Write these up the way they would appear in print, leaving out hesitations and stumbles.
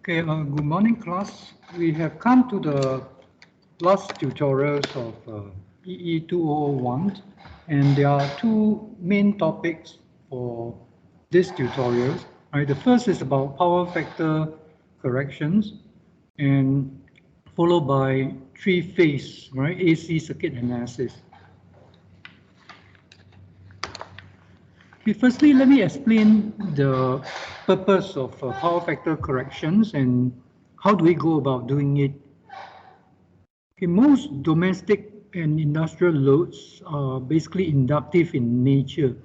Okay, good morning class. We have come to the last tutorials of EE 2001, and there are two main topics for this tutorial. Right, the first is about power factor corrections, and followed by three-phase, right, AC circuit analysis. Okay, firstly, let me explain the purpose of power factor corrections and how do we go about doing it. Okay, most domestic and industrial loads are basically inductive in nature.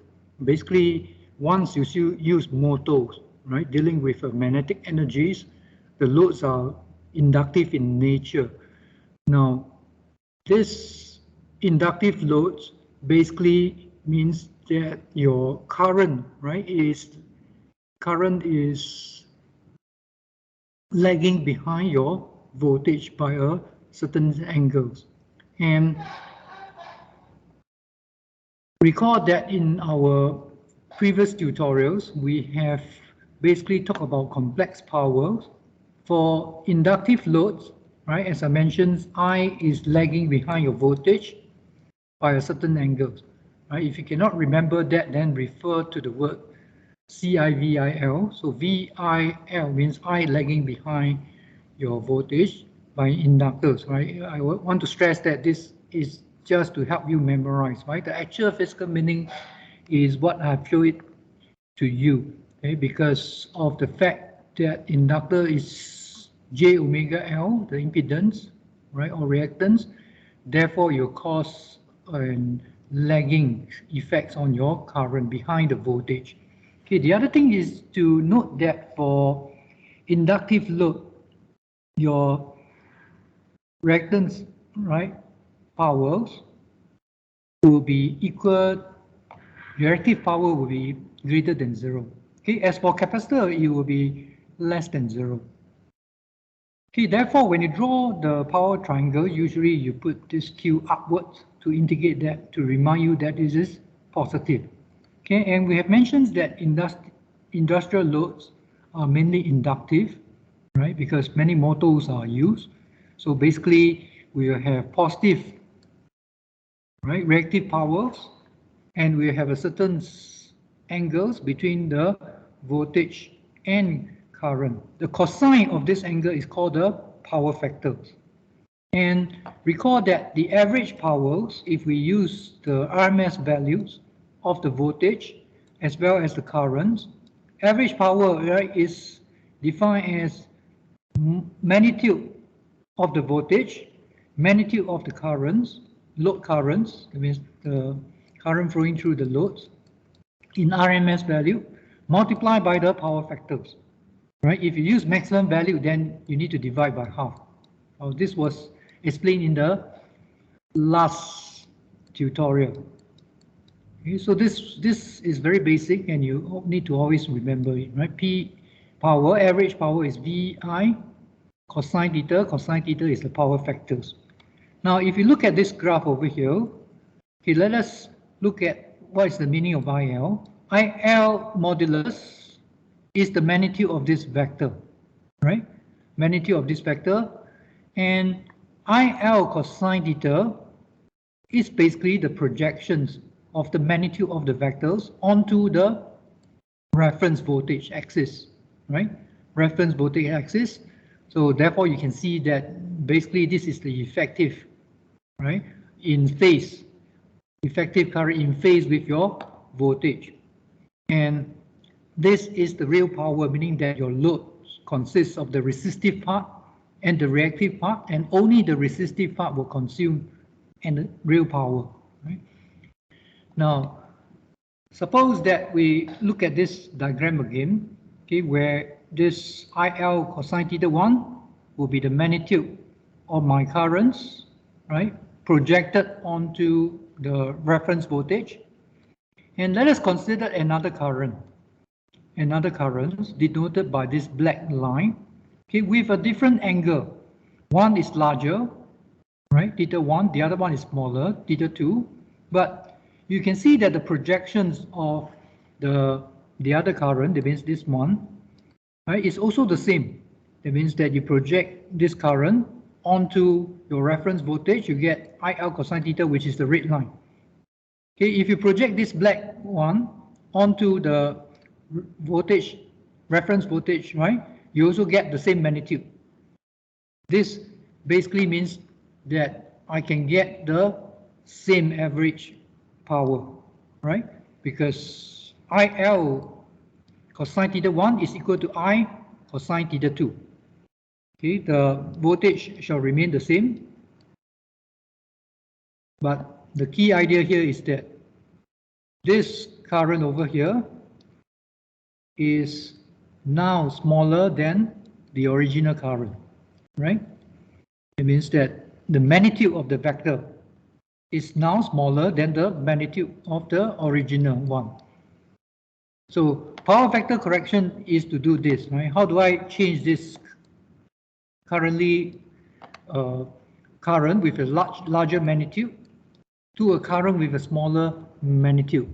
Basically, once you use motors, right, dealing with magnetic energies, the loads are inductive in nature. Now, this inductive loads basically means that your current, right, is lagging behind your voltage by a certain angles. And recall that in our previous tutorials, we have basically talked about complex powers. For inductive loads, right, as I mentioned, I is lagging behind your voltage by a certain angle. Right? If you cannot remember that, then refer to the word CIVIL. So VIL means I lagging behind your voltage by inductors, right? I want to stress that this is just to help you memorize, right? The actual physical meaning is what I've shown it to you, okay? Because of the fact that inductor is J omega L, the impedance, right, or reactance, therefore you cause an lagging effects on your current behind the voltage. Okay, the other thing is to note that for inductive load, your reactance, right, powers will be equal, reactive power will be greater than 0. Okay, as for capacitor, it will be less than 0. Okay, therefore, when you draw the power triangle, usually you put this Q upwards to indicate that, to remind you that this is positive. Okay, and we have mentioned that industrial loads are mainly inductive, right? Because many motors are used. So basically, we will have positive, right, reactive powers, and we have a certain angles between the voltage and current. The cosine of this angle is called the power factor. And recall that the average powers, if we use the RMS values of the voltage as well as the current, average power, right, is defined as magnitude of the voltage, magnitude of the currents, load currents, that means the current flowing through the loads, in RMS value, multiplied by the power factors. Right? If you use maximum value, then you need to divide by half. This was explained in the last tutorial. Okay, so this is very basic, and you need to always remember it, right? P power, average power is VI cosine theta. Cosine theta is the power factors. Now, if you look at this graph over here, okay, let us look at what is the meaning of IL. IL modulus is the magnitude of this vector, right? Magnitude of this vector, and IL cosine theta is basically the projections of the magnitude of the vectors onto the reference voltage axis, right? Reference voltage axis. So therefore, you can see that basically this is the effective, right, in phase, effective current in phase with your voltage. And this is the real power, meaning that your load consists of the resistive part and the reactive part, and only the resistive part will consume and the real power. Right? Now, suppose that we look at this diagram again, okay, where this IL cosine theta 1 will be the magnitude of my currents, right, projected onto the reference voltage. And let us consider another current denoted by this black line, okay, with a different angle. One is larger, right, theta 1, the other one is smaller, theta 2, but you can see that the projections of the other current, that means this one, right, is also the same. That means that you project this current onto your reference voltage, you get IL cosine theta, which is the red line. Okay, if you project this black one onto the voltage, reference voltage, right, you also get the same magnitude. This basically means that I can get the same average power, right? Because IL cosine theta 1 is equal to I cosine theta 2. Okay, the voltage shall remain the same, but the key idea here is that this current over here is now smaller than the original current, right? It means that the magnitude of the vector is now smaller than the magnitude of the original one. So power factor correction is to do this, right? How do I change this current with a larger magnitude to a current with a smaller magnitude?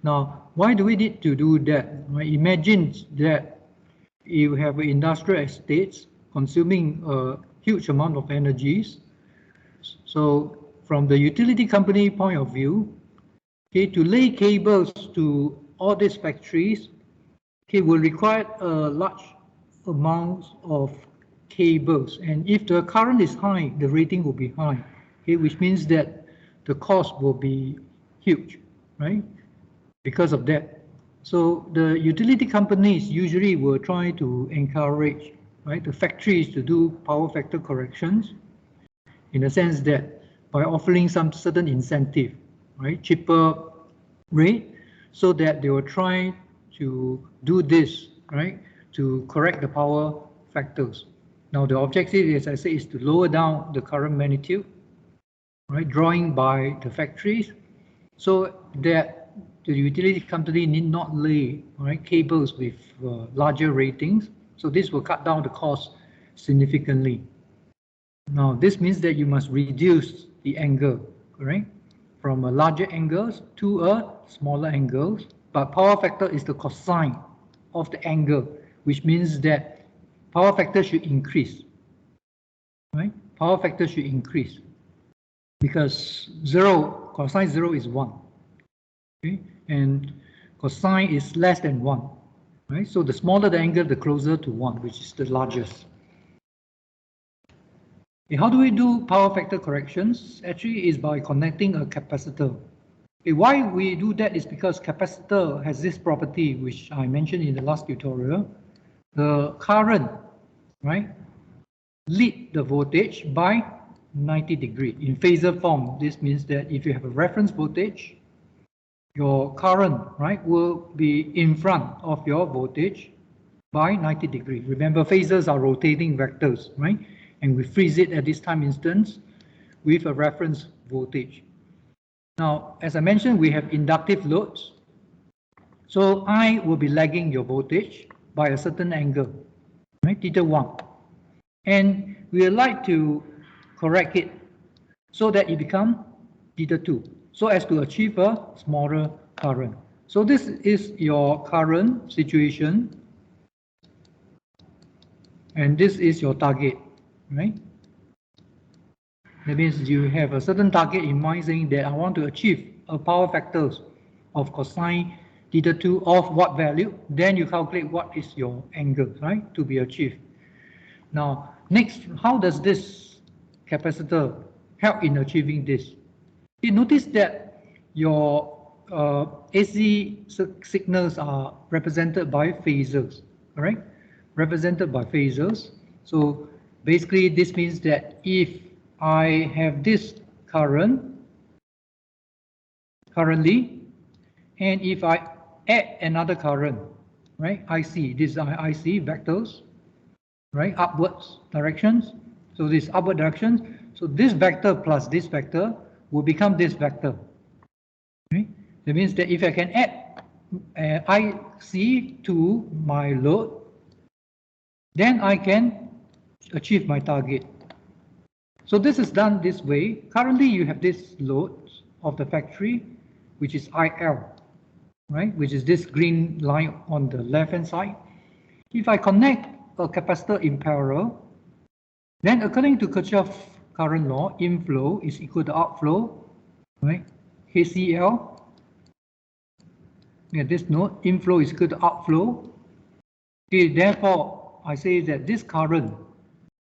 Now, why do we need to do that? Imagine that you have industrial estates consuming a huge amount of energies. So from the utility company point of view, okay, to lay cables to all these factories, okay, will require a large amount of cables, and if the current is high, the rating will be high, okay, which means that the cost will be huge, right? Because of that. So the utility companies usually will try to encourage, right, the factories to do power factor corrections, in the sense that by offering some certain incentive, right, cheaper rate, so that they will try to do this, right, to correct the power factors. Now the objective, as I say, is to lower down the current magnitude, right, drawing by the factories, so that the utility company need not lay, right, cables with larger ratings. So this will cut down the cost significantly. Now this means that you must reduce the angle, correct, from a larger angles to a smaller angles. But power factor is the cosine of the angle, which means that power factor should increase, right? Power factor should increase because cosine 0 is 1, okay, and cosine is less than 1, right? So the smaller the angle, the closer to 1, which is the largest. Okay, how do we do power factor corrections? Actually, is by connecting a capacitor. Okay, why we do that is because capacitor has this property, which I mentioned in the last tutorial. The current, right, lead the voltage by 90 degrees in phasor form. This means that if you have a reference voltage, your current, right, will be in front of your voltage by 90 degrees. Remember, phasors are rotating vectors, right? And we freeze it at this time instance with a reference voltage. Now, as I mentioned, we have inductive loads. So I will be lagging your voltage by a certain angle, right, theta 1. And we would like to correct it so that it becomes theta 2, so as to achieve a smaller current. So this is your current situation, and this is your target, right? That means you have a certain target in mind, saying that I want to achieve a power factor of cosine theta 2 of what value. Then you calculate what is your angle, right, to be achieved. Now, next, how does this capacitor help in achieving this? You notice that your AC signals are represented by phasors, correct? Represented by phasors. So basically, this means that if I have this currently, and if I add another current, right, IC, these are IC vectors, right, upwards directions. So this upward directions. So this vector plus this vector will become this vector. Okay? That means that if I can add IC to my load, then I can achieve my target. So this is done this way. Currently, you have this load of the factory, which is IL, right, which is this green line on the left-hand side. If I connect a capacitor in parallel, then according to Kirchhoff's current law, inflow is equal to outflow, right? KCL. At this note, inflow is equal to outflow. Okay, therefore, I say that this current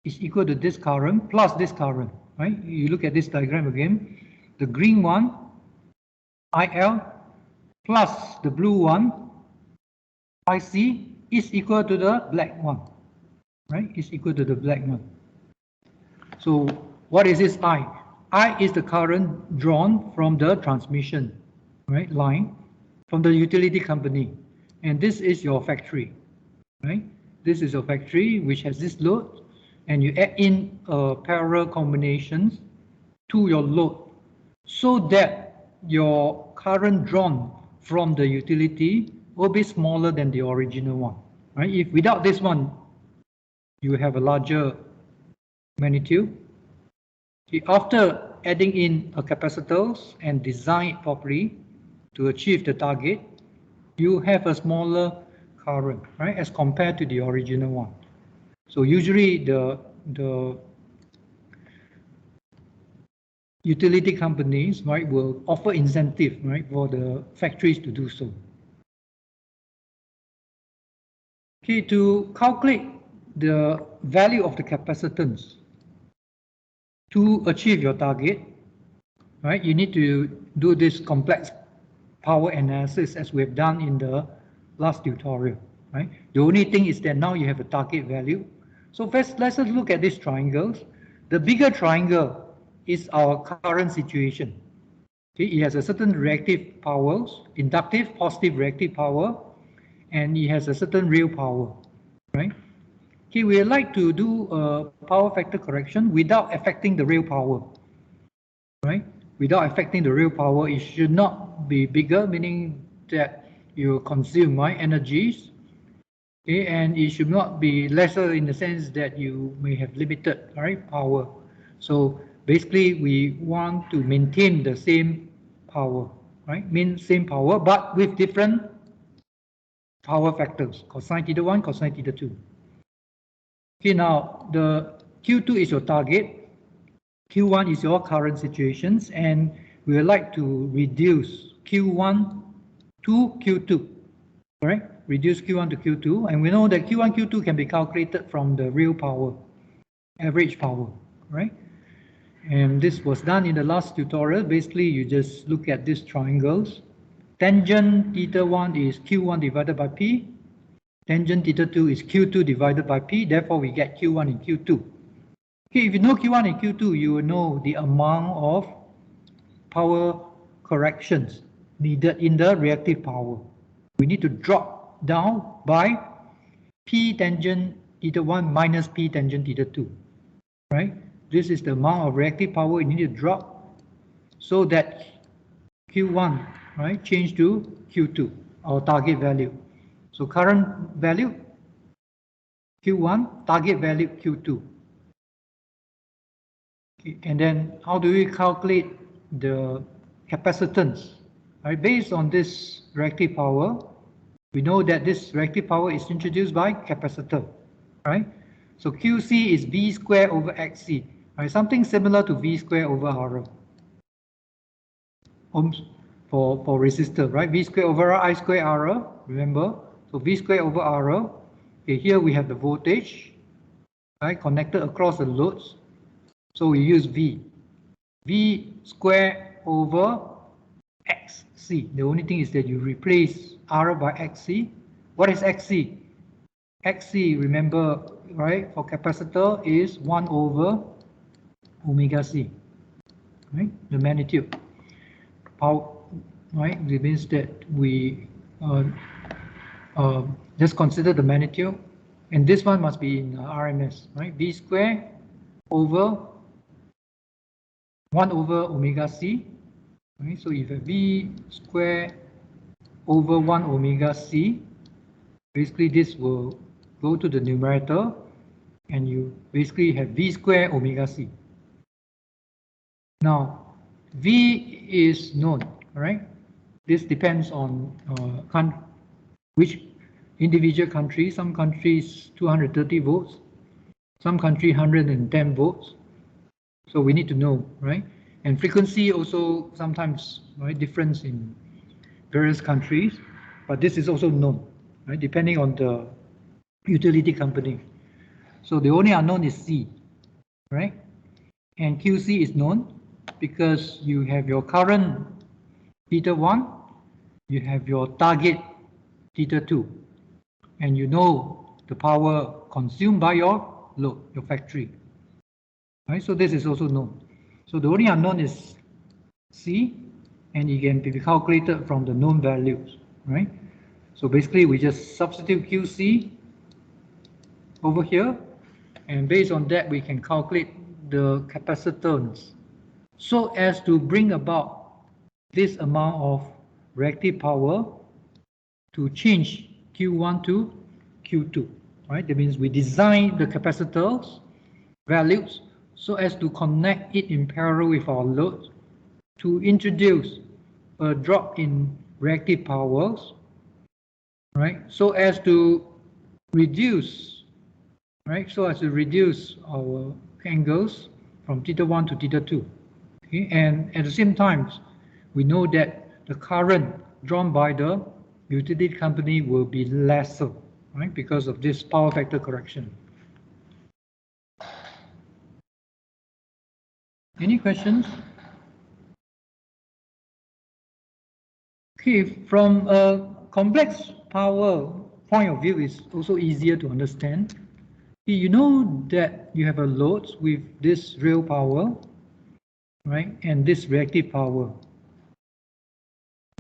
is equal to this current plus this current, right? You look at this diagram again. The green one, IL, plus the blue one, IC, is equal to the black one, right? Is equal to the black one. So what is this I? I is the current drawn from the transmission, right, line from the utility company, and this is your factory, right? This is your factory which has this load, and you add in parallel combinations to your load so that your current drawn from the utility will be smaller than the original one, right? If without this one, you have a larger magnitude. After adding in a capacitors and design it properly to achieve the target, you have a smaller current, right, as compared to the original one. So usually the utility companies, right, will offer incentive, right, for the factories to do so. Okay, to calculate the value of the capacitance to achieve your target, right, you need to do this complex power analysis as we have done in the last tutorial, right? The only thing is that now you have a target value. So first, let's look at these triangles. The bigger triangle is our current situation. Okay, it has a certain reactive powers, inductive, positive reactive power, and it has a certain real power, right? Okay, we like to do a power factor correction without affecting the real power, right? Without affecting the real power, it should not be bigger, meaning that you consume, right, energies. Okay, and it should not be lesser in the sense that you may have limited, right, power. So basically, we want to maintain the same power, right? Mean same power, but with different power factors, cosine theta 1, cosine theta 2. Okay, now the Q2 is your target, Q1 is your current situations, and we would like to reduce Q1 to Q2, correct? Reduce Q1 to Q2, and we know that Q1, Q2 can be calculated from the real power, average power, right? And this was done in the last tutorial. Basically, you just look at these triangles. Tangent theta 1 is Q1 divided by P. Tangent theta 2 is Q2 divided by P. Therefore, we get Q1 and Q2. Okay, if you know Q1 and Q2, you will know the amount of power corrections needed in the reactive power. We need to drop down by P tangent theta 1 minus P tangent theta 2, right? This is the amount of reactive power you need to drop so that Q1, right, change to Q2, our target value. So current value, Q1, target value, Q2. Okay, and then how do we calculate the capacitance? Right, based on this reactive power, we know that this reactive power is introduced by capacitor, right? So QC is V square over XC, right? Something similar to V square over RL. Ohms for resistor, right? V square over I square RL, remember? So V square over RL. Okay, here we have the voltage, right, connected across the loads. So we use V. V square over XC. The only thing is that you replace RL by XC. What is XC? XC, remember, right, for capacitor is 1 over omega C, right? The magnitude. Power, right? It means that we just consider the magnitude, and this one must be in RMS, right? V square over 1 over omega C, right? So if a V square over 1 omega C, basically this will go to the numerator, and you basically have V square omega C. Now, V is known, right? This depends on which individual countries. Some countries 230 volts, some country 110 volts. So we need to know, right? And frequency also sometimes, right, difference in various countries, but this is also known, right, depending on the utility company. So the only unknown is C, right? And QC is known because you have your current theta 1, you have your target theta 2, and you know the power consumed by your load, your factory. Right? So this is also known. So the only unknown is C, and it can be calculated from the known values, right? So basically we just substitute QC over here, and based on that we can calculate the capacitance so as to bring about this amount of reactive power to change Q1 to Q2, right? That means we design the capacitors values so as to connect it in parallel with our load to introduce a drop in reactive powers, right? So as to reduce, right? So as to reduce our angles from theta 1 to theta 2. Okay? And at the same time, we know that the current drawn by the utility company will be lesser, right? Because of this power factor correction. Any questions? Okay, from a complex power point of view, is also easier to understand. You know that you have a load with this real power, right, and this reactive power.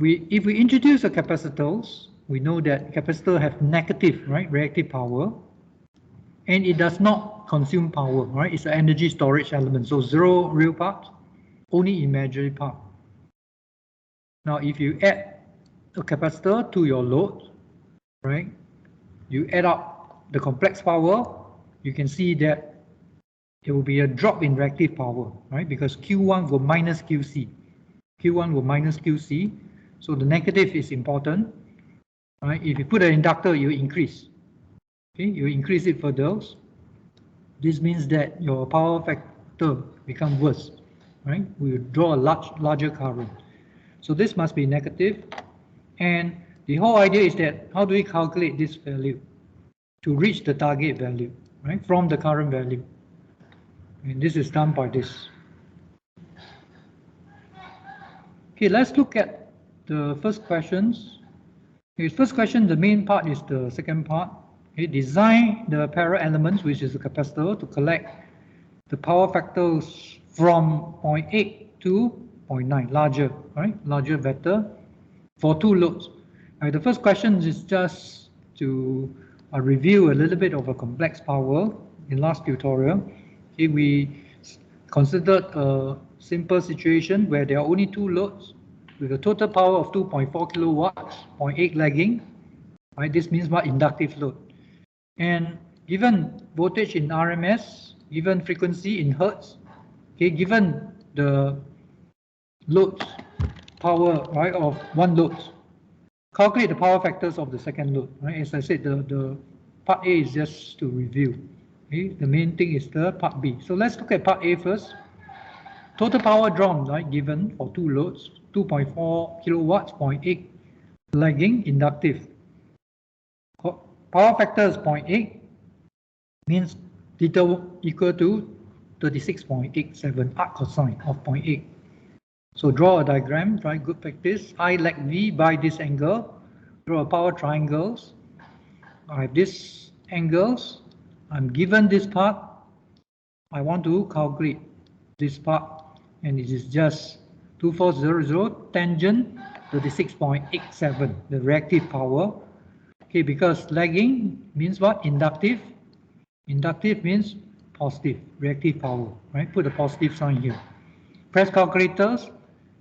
If we introduce a capacitors, we know that capacitor have negative, right, reactive power, and it does not consume power, right? It's an energy storage element, so zero real part, only imaginary part. Now, if you add a capacitor to your load, right, you add up the complex power, you can see that there will be a drop in reactive power, right? Because Q1 will minus QC. Q1 will minus QC, so the negative is important, right? If you put an inductor, you increase. Okay, you increase it further. This means that your power factor becomes worse, right? We will draw a larger current. So this must be negative. And the whole idea is that how do we calculate this value to reach the target value, right, from the current value? And this is done by this. Okay, let's look at the first questions. Okay, first question, the main part is the second part. Okay, design the parallel elements, which is the capacitor, to collect the power factors from 0.8 to 0.9, larger, right? Larger vector for two loads. Right, the first question is just to review a little bit of a complex power in last tutorial. Okay, we considered a simple situation where there are only two loads with a total power of 2.4 kilowatts, 0.8 lagging. Right, this means what? Inductive load. And given voltage in RMS, given frequency in hertz, okay, given the load power, right, of one load, calculate the power factors of the second load. Right, as I said, the part A is just to review. Okay, the main thing is the part B. So let's look at part A first. Total power drawn, right, given for two loads, 2.4 kilowatts, 0.8 lagging, inductive. Power factor is 0.8, means theta equal to 36.87 arc cosine of 0.8. So draw a diagram, right? Good practice. I lag V by this angle. Draw a power triangles. I have this angles. I'm given this part. I want to calculate this part, and it is just 2400 tangent 36.87, the reactive power. Okay, because lagging means what? Inductive. Inductive means positive, reactive power, right? Put a positive sign here. Press calculators.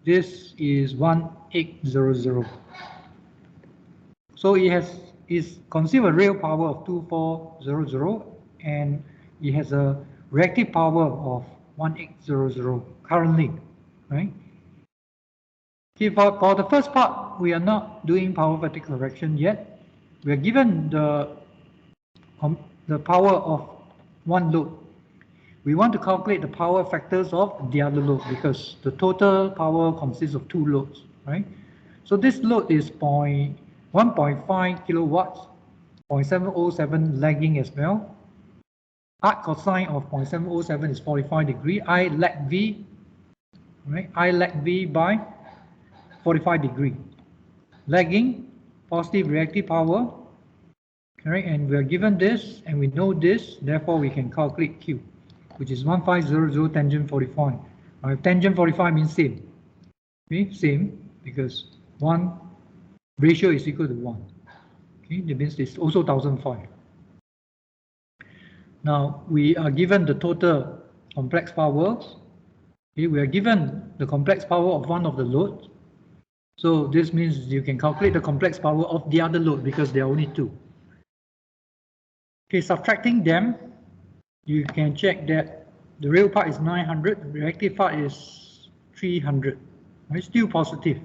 This is 1800. So it consumes a real power of 2400, and it has a reactive power of 1800 currently, right? Okay, for the first part, we are not doing power factor correction yet. we are given the power of one load. We want to calculate the power factors of the other load because the total power consists of two loads, right? So this load is 1.5 kilowatts, 0.707 lagging as well. Arc cosine of 0.707 is 45 degree. I lag V, right? I lag V by 45 degree. Lagging, positive reactive power, right? And we are given this and we know this, therefore we can calculate Q, which is 1500 tangent 45. Tangent 45 means same. Okay, same, because 1 ratio is equal to 1. Okay, that means it's also 1005. Now we are given the total complex powers. Okay, we are given the complex power of one of the loads. So this means you can calculate the complex power of the other load because there are only two. Okay, subtracting them, you can check that the real part is 900, the reactive part is 300. It's still positive.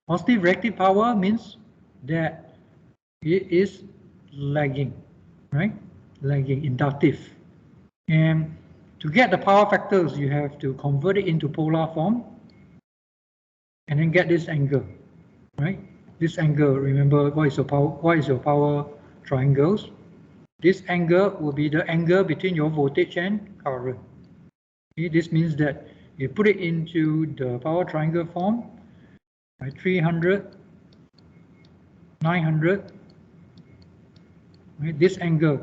Positive reactive power means that it is lagging, right? Lagging, inductive. And to get the power factors, you have to convert it into polar form and then get this angle, right? This angle, remember what is your power triangles? This angle will be the angle between your voltage and current. Okay, this means that you put it into the power triangle form, right? 300, 900, right? This angle,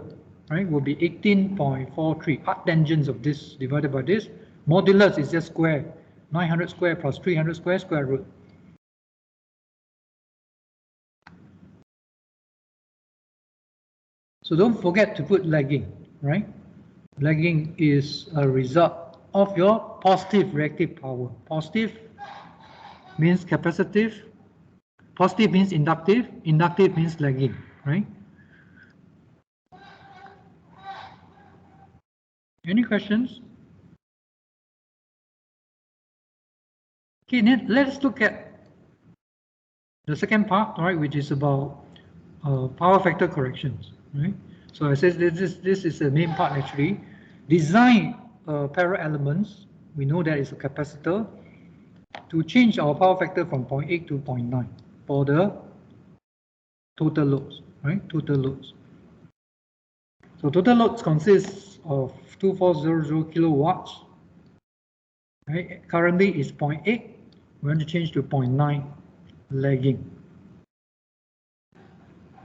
right, will be 18.43. Arctangents of this divided by this. Modulus is just square. 900 square plus 300 square, square root. So don't forget to put lagging, right? Lagging is a result of your positive reactive power. Positive means capacitive. Positive means inductive. Inductive means lagging, right? Any questions? Okay, let's look at the second part, right, which is about power factor corrections, right? So I said this is the main part actually. Design parallel elements. We know that is a capacitor to change our power factor from 0.8 to 0.9 for the total loads, right? Total loads. So total loads consists of 2400 kilowatts. Right? Currently is 0.8. We want to change to 0.9 lagging.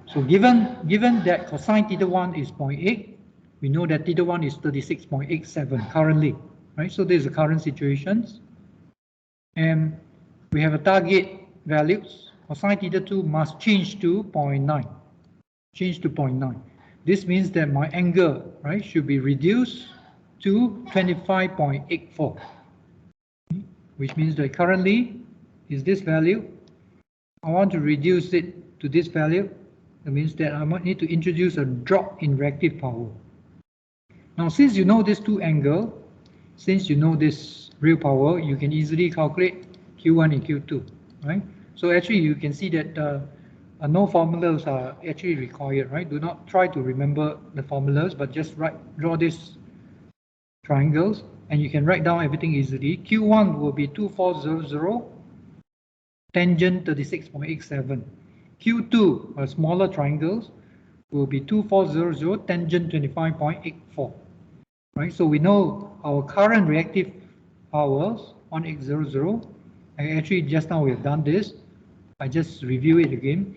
So given that cosine theta 1 is 0.8, we know that theta 1 is 36.87 currently, right? So this is the current situations. And we have a target values. Cosine theta 2 must change to 0.9. Change to 0.9. This means that my angle, right, should be reduced to 25.84. Which means that currently is this value. I want to reduce it to this value. That means that I might need to introduce a drop in reactive power. Now, since you know these two angles, since you know this real power, you can easily calculate Q1 and Q2, right? So actually, you can see that no formulas are actually required, right? Do not try to remember the formulas, but just draw these triangles, and you can write down everything easily. Q1 will be 2400, tangent 36.87. Q2, smaller triangles, will be 2400, tangent 25.84. Right, so we know our current reactive powers 1800. And actually, just now we have done this. I just review it again,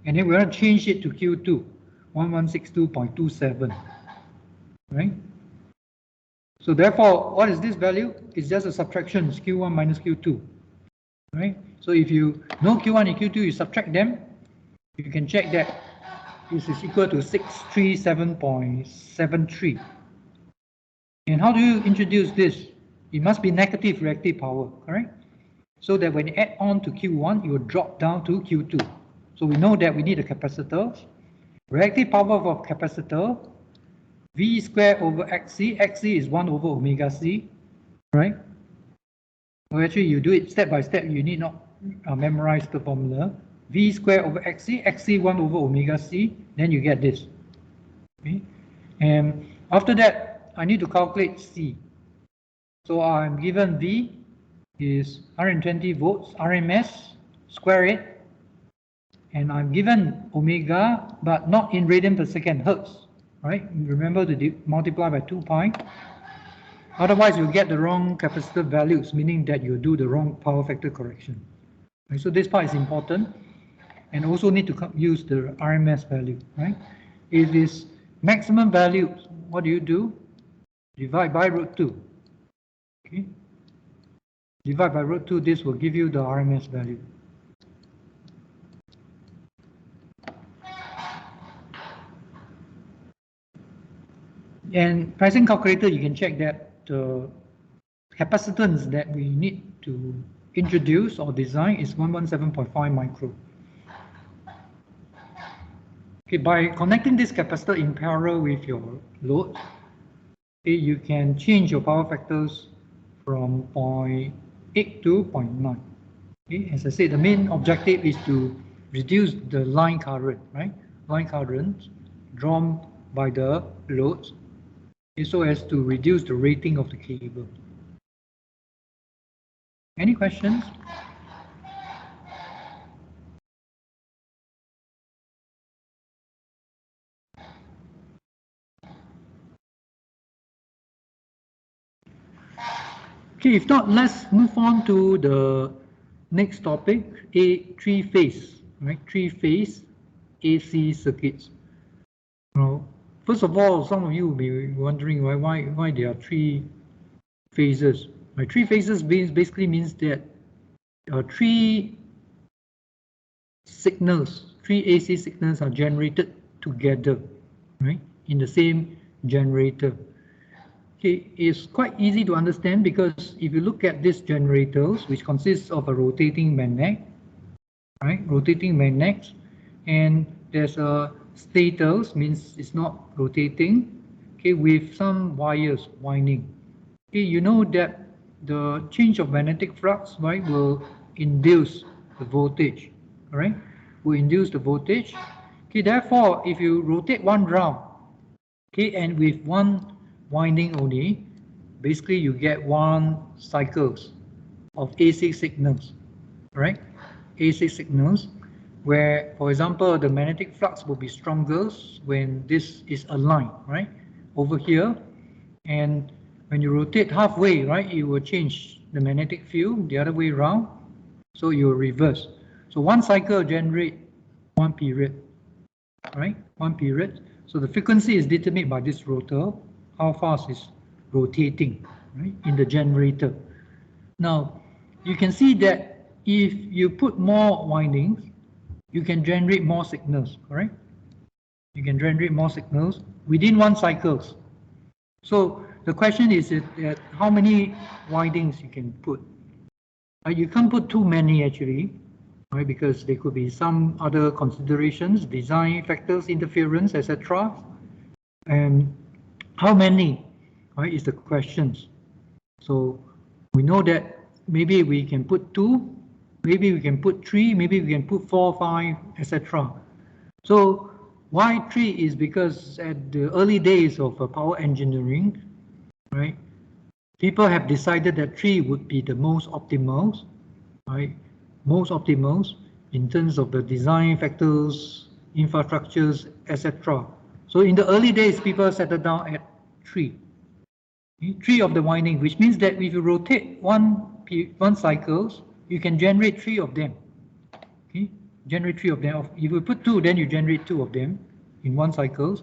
and then we're going to change it to Q2, 1162.27. Right. So therefore, what is this value? It's just a subtraction, it's Q1 minus Q2. Right? So if you know Q1 and Q2, you subtract them, you can check that this is equal to 637.73. And how do you introduce this? It must be negative reactive power, correct? So that when you add on to Q1, it will drop down to Q2. So we know that we need a capacitor. Reactive power of a capacitor, V squared over XC. XC is 1 over omega C, right? So actually, you do it step by step. You need not memorize the formula. V square over XC, XC 1 over omega C, then you get this. Okay? And after that, I need to calculate C. So I'm given V is 120 volts RMS, square it, and I'm given omega, but not in radian per second, hertz, right? Remember to multiply by 2 pi. Otherwise, you'll get the wrong capacitor values, meaning that you do the wrong power factor correction. Right? So this part is important, and also need to use the RMS value, right? If it's maximum value, what do? Divide by root 2. Okay? Divide by root 2, this will give you the RMS value. And pricing calculator, you can check that the capacitance that we need to introduce or design is 117.5 micro. Okay, by connecting this capacitor in parallel with your load, okay, you can change your power factors from 0.8 to 0.9. Okay, as I said, the main objective is to reduce the line current, right? Line current drawn by the loads, so as to reduce the rating of the cable. Any questions? Okay, if not, let's move on to the next topic, three-phase, right? Three-phase AC circuits. Now, first of all, some of you may be wondering why there are three phases. Right? Three phases basically means that three signals, three AC signals are generated together, right? In the same generator. Okay, it's quite easy to understand because if you look at these generators, which consists of a rotating magnet, right? Rotating magnets, and there's a stators, means it's not rotating, okay, with some wires winding. Okay, you know that the change of magnetic flux, right, will induce the voltage, all right? Will induce the voltage. Okay, therefore, if you rotate one round, okay, and with one winding only, basically you get one cycles of AC signals, right? AC signals, where, for example, the magnetic flux will be strongest when this is aligned, right? Over here, and when you rotate halfway, right, it will change the magnetic field the other way around, so you will reverse. So one cycle generate one period, right? One period. So the frequency is determined by this rotor, how fast it's rotating, right, in the generator. Now, you can see that if you put more windings, you can generate more signals, correct? You can generate more signals within one cycles. So the question is that how many windings you can put. You can't put too many actually, right? Because there could be some other considerations, design factors, interference, etc. And how many, right, is the questions. So we know that maybe we can put 2, maybe we can put 3, maybe we can put 4, 5, etc. So why 3 is because at the early days of power engineering, right, people have decided that 3 would be the most optimal, right? Most optimal in terms of the design factors, infrastructures, etc. So in the early days, people settled down at 3. 3 of the winding, which means that if you rotate one cycles, you can generate 3 of them. Okay, generate 3 of them. If you put 2, then you generate 2 of them in one cycles.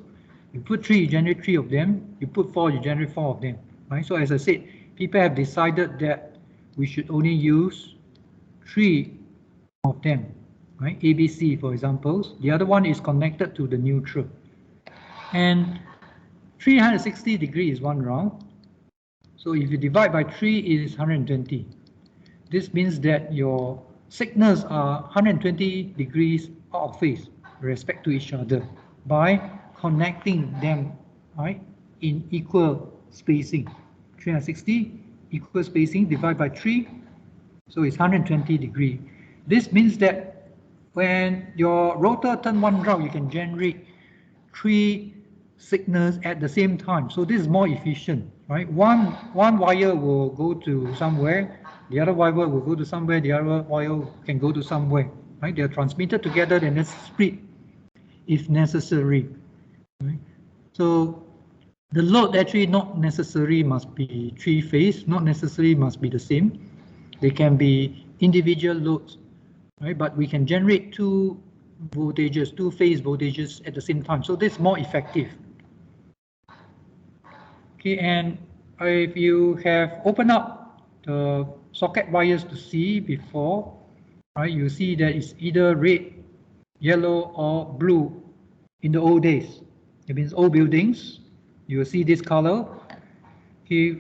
You put 3, you generate 3 of them. You put 4, you generate 4 of them. Right. So as I said, people have decided that we should only use 3 of them. Right, ABC for examples. The other one is connected to the neutral. And 360 degrees is one round. So if you divide by 3, it is 120. This means that your signals are 120 degrees out of phase with respect to each other by connecting them, right, in equal spacing. 360 equal spacing divided by 3, so it's 120 degrees. This means that when your rotor turn one round, you can generate 3 signals at the same time. So this is more efficient, right? One wire will go to somewhere, the other wire will go to somewhere, the other wire can go to somewhere, right? They are transmitted together, then it's split if necessary, right? So the load actually not necessarily must be 3-phase, not necessarily must be the same. They can be individual loads, right? But we can generate 2 voltages, 2-phase voltages at the same time. So this is more effective. Okay, and if you have opened up the socket wires to see before, right, you see that it's either red, yellow, or blue in the old days. It means old buildings, you will see this color. Okay,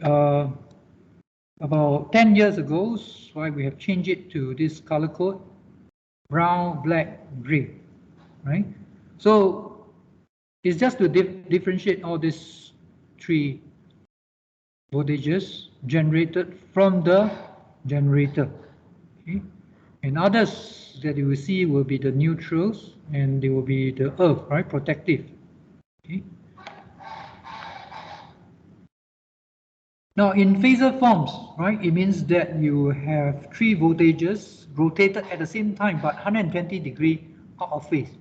about 10 years ago, right, we have changed it to this color code, brown, black, gray, right? So it's just to differentiate all these 3 voltages generated from the generator. Okay? And others that you will see will be the neutrals, and they will be the earth, right? Protective. Okay? Now in phasor forms, right, it means that you have 3 voltages rotated at the same time, but 120 degree out of phase.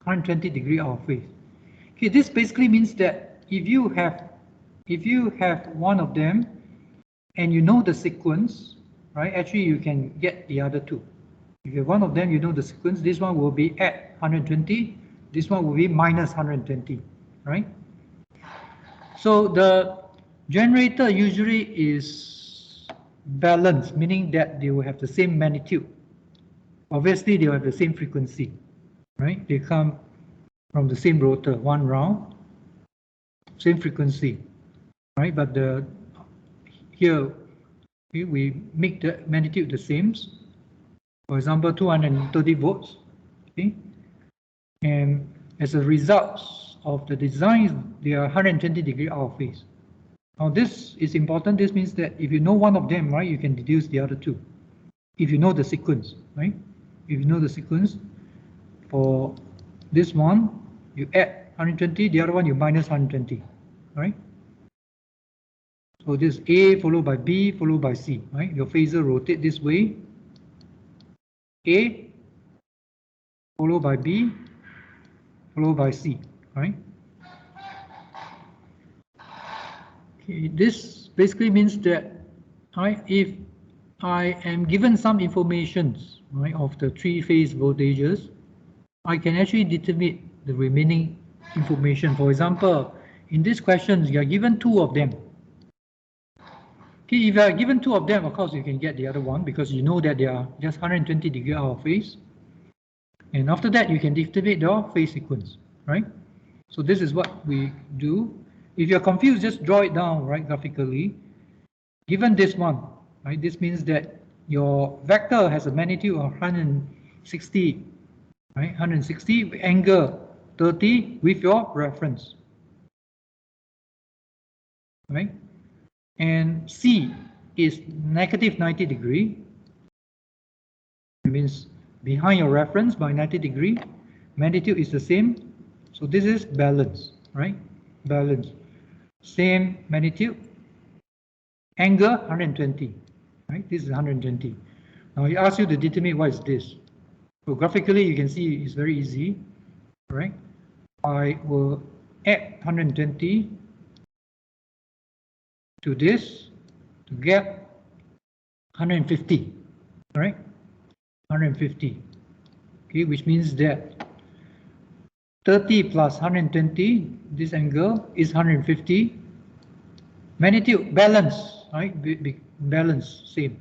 120 degree out of phase. Okay, this basically means that if you have one of them and you know the sequence, right, actually you can get the other 2. If you have one of them, you know the sequence, this one will be at 120, this one will be minus 120, right? So the generator usually is balanced, meaning that they will have the same magnitude. Obviously, they will have the same frequency, right? They come from the same rotor, one round, same frequency, right? But here we make the magnitude the same. For example, 230 volts. Okay, and as a result of the design, they are 120 degree out of phase. Now this is important. This means that if you know one of them, right, you can deduce the other 2. If you know the sequence, right? If you know the sequence, for this one, you add 120, the other one you minus 120, right? So this A followed by B followed by C, right? Your phasor rotate this way. A followed by B followed by C, right? Okay, this basically means that if I am given some information, right, of the 3-phase voltages, I can actually determine the remaining information. For example, in this question, you are given 2 of them. Okay, if you are given 2 of them, of course you can get the other one because you know that they are just 120 degree out of phase. And after that, you can determine your phase sequence, right? So this is what we do. If you're confused, just draw it down, right, graphically. Given this one, right, this means that your vector has a magnitude of 160, right, 160, angle 30 with your reference, right? And C is negative 90 degree. It means behind your reference by 90 degree. Magnitude is the same. So this is balance, right? Balance. Same magnitude. Angle 120, right? This is 120. Now he asks you to determine what is this. So graphically you can see it's very easy, right? I will add 120 to this to get 150, right? 150, okay, which means that 30 plus 120, this angle is 150. Magnitude balance, right? Balance, same.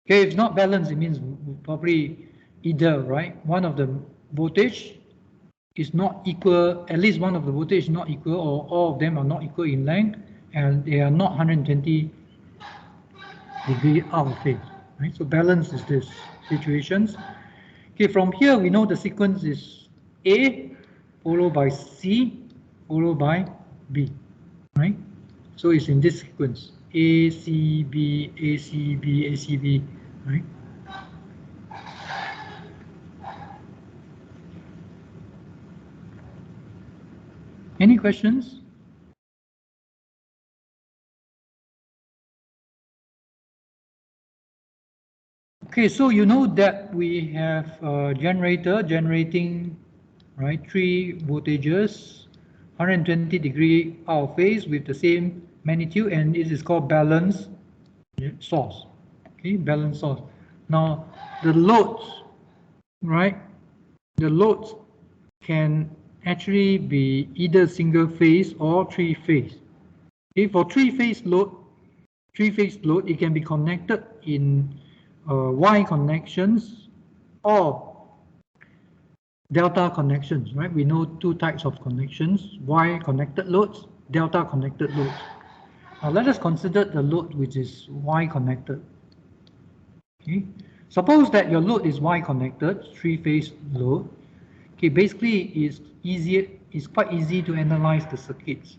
Okay, if not balanced, it means probably either, right? One of the voltage is not equal, at least one of the voltage is not equal, or all of them are not equal in length, and they are not 120 degree out of phase, right? So balance is this situations. Okay, from here we know the sequence is A followed by C followed by B, right? So it's in this sequence. ACB, ACB, ACB, right? Any questions? Okay, so you know that we have a generator generating, right, 3 voltages, 120-degree out of phase with the same magnitude, and it is called balance source. Okay, balance source. Now the loads, right? The loads can actually be either single phase or 3-phase. Okay, for 3-phase load, it can be connected in Y connections or delta connections, right? We know 2 types of connections: Y connected loads, delta connected loads. Now let us consider the load which is Y connected. Okay, suppose that your load is Y connected, 3-phase load. Okay, basically it's quite easy to analyze the circuits,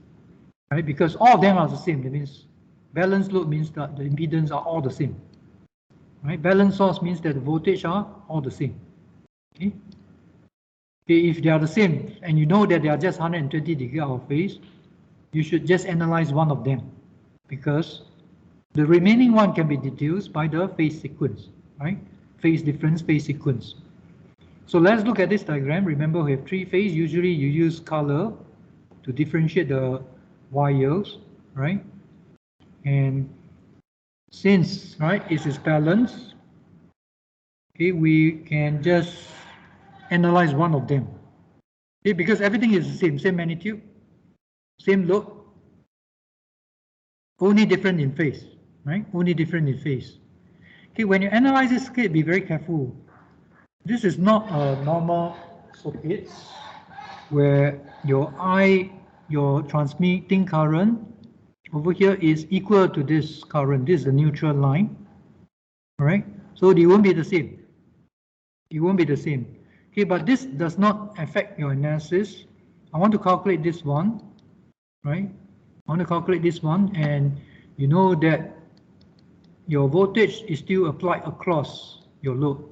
right? Because all of them are the same. That means balanced load means that the impedance are all the same, right? Balanced source means that the voltage are all the same. Okay. Okay, if they are the same and you know that they are just 120-degree out of phase, you should just analyze one of them, because the remaining one can be deduced by the phase sequence, right? Phase difference, phase sequence. So let's look at this diagram. Remember, we have 3-phase. Usually you use color to differentiate the wires, right? And since, right, it is balanced, okay, we can just analyze one of them. Okay, because everything is the same magnitude, same load, only different in phase, right? Only different in phase. Okay, when you analyze this circuit, be very careful. This is not a normal circuit where your transmitting current over here is equal to this current. This is the neutral line, right? So they won't be the same. It won't be the same. Okay, but this does not affect your analysis. I want to calculate this one, right? I want to calculate this one, and you know that your voltage is still applied across your load,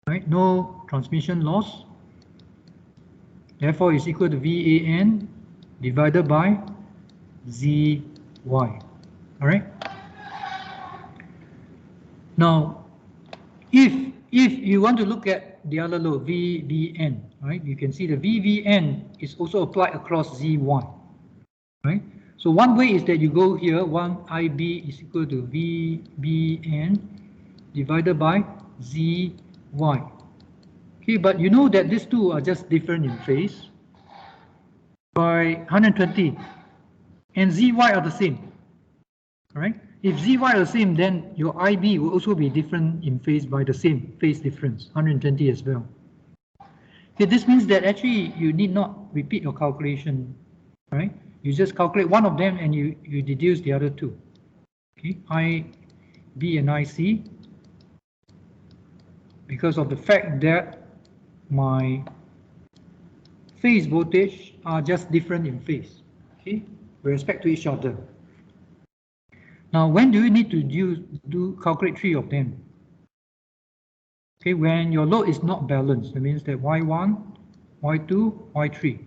right? No transmission loss. Therefore, it's equal to VAN divided by ZY. All right. Now, if you want to look at the other load, VVN, right? You can see the VVN is also applied across ZY, right? So one way is that you go here, 1IB is equal to VBN divided by ZY. Okay, but you know that these two are just different in phase by 120, and ZY are the same, right? If ZY are the same, then your IB will also be different in phase by the same phase difference, 120 as well. Okay, this means that actually you need not repeat your calculation, right? You just calculate one of them and you deduce the other two. Okay, IB and IC, because of the fact that my phase voltage are just different in phase, okay, with respect to each other. Now, when do you need to calculate 3 of them? Okay, when your load is not balanced, that means that Y1, Y2, Y3,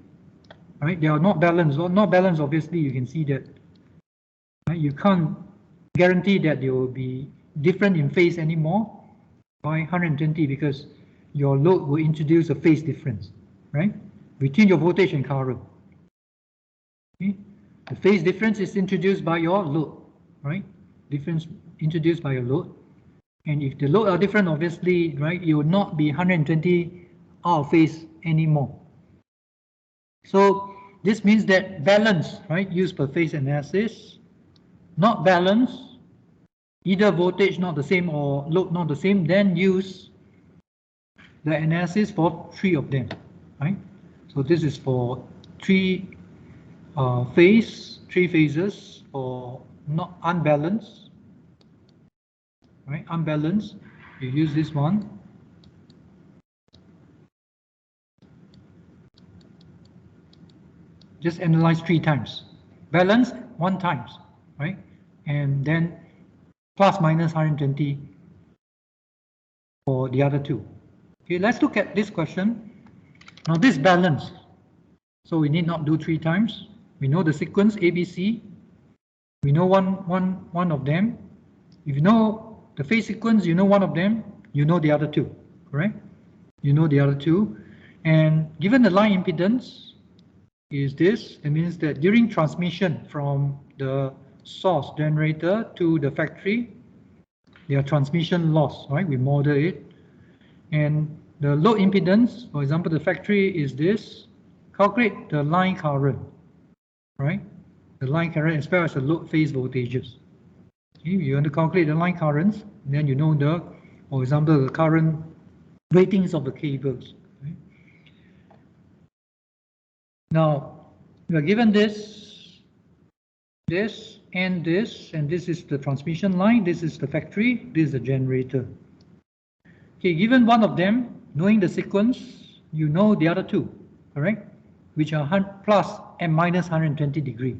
right? They are not balanced. Or not balanced, obviously, you can see that, right? You can't guarantee that they will be different in phase anymore by 120, because your load will introduce a phase difference, right, between your voltage and current. Okay? The phase difference is introduced by your load, right? Difference introduced by your load. And if the load are different, obviously, right, you will not be 120 out of phase anymore. So this means that balance, right, used per phase analysis, not balance, either voltage not the same or load not the same, then use the analysis for 3 of them, right? So this is for 3 phases for not unbalanced, right? Unbalanced, you use this one. Just analyze 3 times. balance 1 times, right? And then plus minus 120 for the other two. Okay, let's look at this question. Now this balance, so we need not do 3 times. We know the sequence ABC. We know one of them. If you know the phase sequence, you know one of them, you know the other two, correct? You know the other two. And given the line impedance is this, it means that during transmission from the source generator to the factory, there are transmission loss, right? We model it. And the load impedance, for example, the factory is this. Calculate the line current, right? The line current as well as the load phase voltages. Okay, you want to calculate the line currents, and then you know the, for example, the current ratings of the cables. Okay. Now, we are given this, and this is the transmission line, this is the factory, this is the generator. Okay, given one of them, knowing the sequence, you know the other two, correct? Which are plus and minus 120 degree.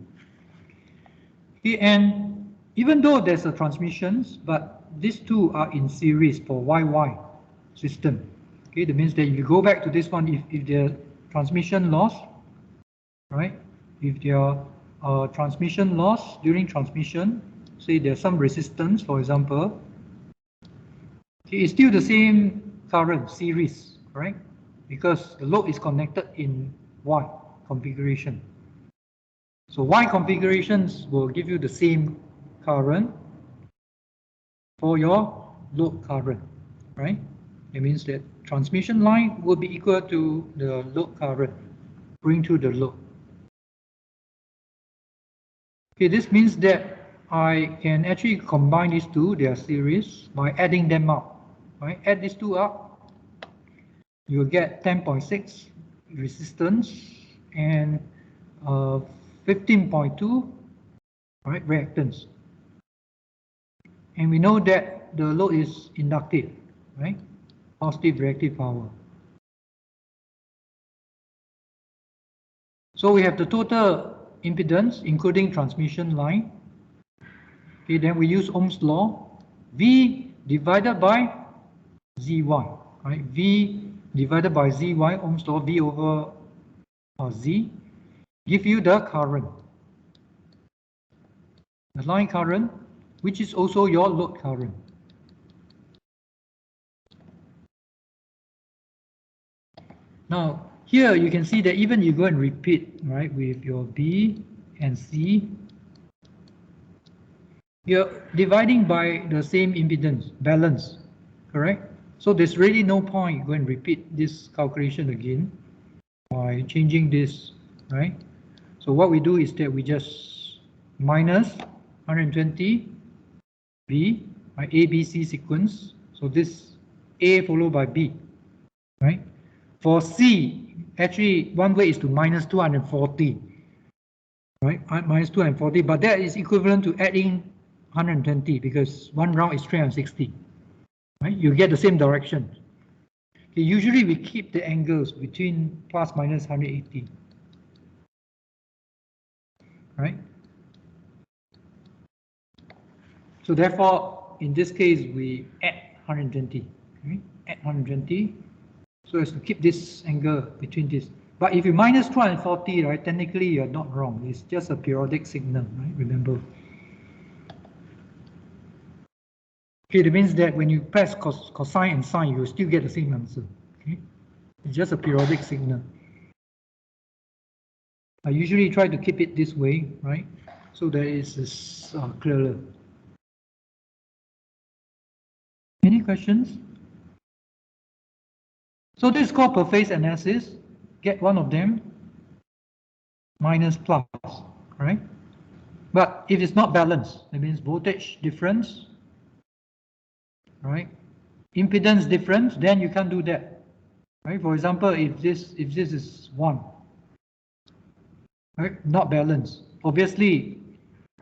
Okay, and even though there's a transmissions, but these two are in series for YY system. Okay, that means that if you go back to this one, if the transmission loss, right? If there are transmission loss during transmission, say there's some resistance, for example, okay, it's still the same current series, right? Because the load is connected in Y configuration. So Y configurations will give you the same current for your load current, right? It means that transmission line will be equal to the load current going to the load. Okay, this means that I can actually combine these two, their series, by adding them up. Right? Add these two up, you'll get 10.6 resistance and 15.2 right, reactance. And we know that the load is inductive, right? Positive reactive power. So we have the total impedance, including transmission line. Okay, then we use Ohm's law. V divided by Zy, right? V divided by Zy, Ohm's law, V over Z, give you the current. The line current, which is also your load current. Now, here you can see that even you go and repeat, right, with your B and C, you're dividing by the same impedance, balance, correct? So there's really no point go and repeat this calculation again by changing this, right? So what we do is that we just minus 120 B, right, A, B, C sequence. So this A followed by B, right? For C, actually one way is to minus 240, right? Minus 240, but that is equivalent to adding 120 because one round is 360. Right? You get the same direction. Okay, usually we keep the angles between plus minus 180. Right? So therefore, in this case, we add 120. Okay? Add 120 so as to keep this angle between this. But if you minus 240, right, technically you're not wrong. It's just a periodic signal, right? Remember. Okay, that means that when you press cosine and sine, you will still get the same answer. Okay, it's just a periodic signal. I usually try to keep it this way, right? So that is clearer. Any questions? So this is called per phase analysis. Get one of them minus plus, right? But if it's not balanced, that means voltage difference, right? Impedance difference, then you can't do that, right? For example, if this is 1, right, not balanced, obviously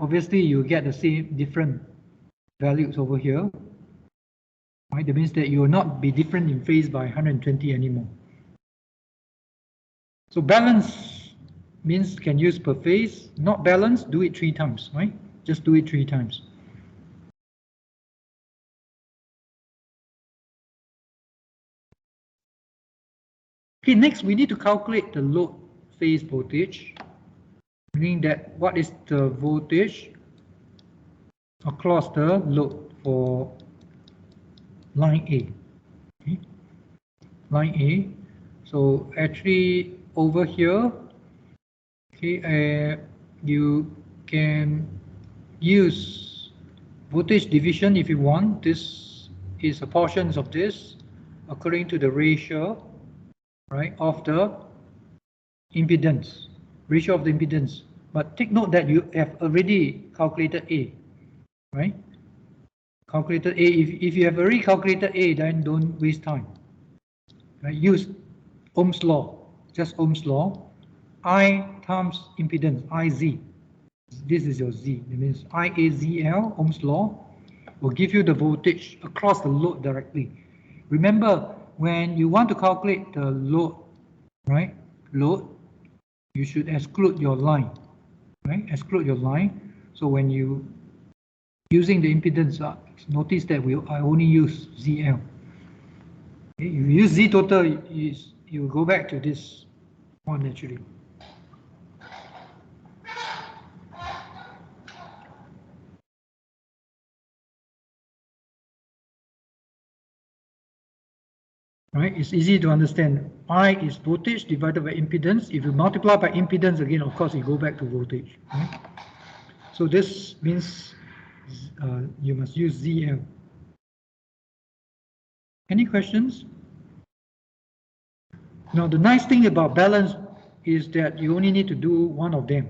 you get the same different values over here, right? That means that you will not be different in phase by 120 anymore. So balance means can use per phase. Not balanced, do it 3 times, right? Just do it 3 times. Okay, next we need to calculate the load phase voltage, meaning that what is the voltage across the load for line A. Okay. Line A. So actually over here, okay, you can use voltage division if you want. This is a portion of this according to the ratio, right, of the impedance, ratio of the impedance. But take note that you have already calculated A, right? Calculated A. If you have already calculated A, then don't waste time. Right? Use Ohm's law, just Ohm's law. I times impedance, IZ. This is your Z. That means IAZL, Ohm's law, will give you the voltage across the load directly. Remember, when you want to calculate the load, right? Load, you should exclude your line, right? Exclude your line. So when you using the impedance, notice that I only use ZL. Okay? If you use Z total, you go back to this one actually. Right, it's easy to understand. I is voltage divided by impedance. If you multiply by impedance again, of course, you go back to voltage. Right? So this means you must use ZL. Any questions? Now, the nice thing about balance is that you only need to do one of them.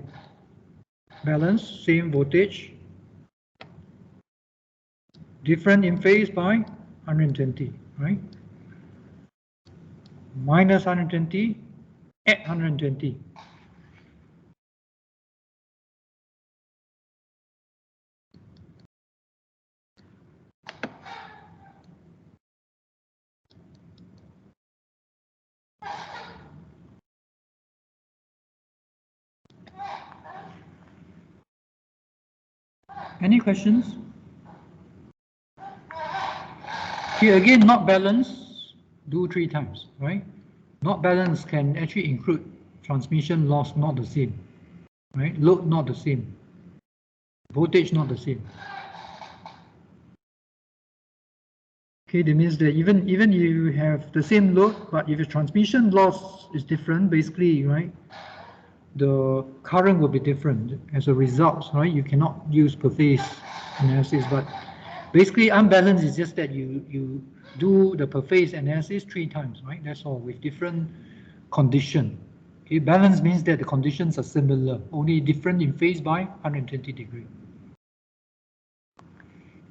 Balance, same voltage, different in phase by 120, right? Minus 120, add 120. Any questions? Here again, not balance, do 3 times, right? Not balance can actually include transmission loss not the same, right? Load not the same, voltage not the same. Okay, that means that even you have the same load, but if the transmission loss is different, basically, right, the current will be different as a result, right? You cannot use per phase analysis, but basically unbalanced is just that you do the per phase analysis 3 times, right? That's all, with different condition. Okay, balance means that the conditions are similar, only different in phase by 120 degrees.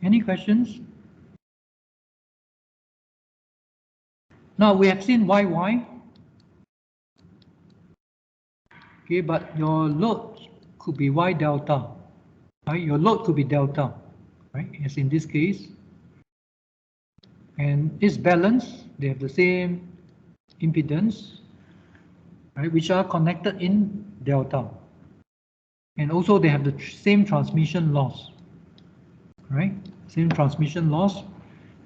Any questions? Now we have seen YY. Okay, but your load could be Y delta, right? Your load could be delta, right? As in this case. And it's balanced, they have the same impedance, right, which are connected in delta. And also they have the same transmission loss, right? Same transmission loss,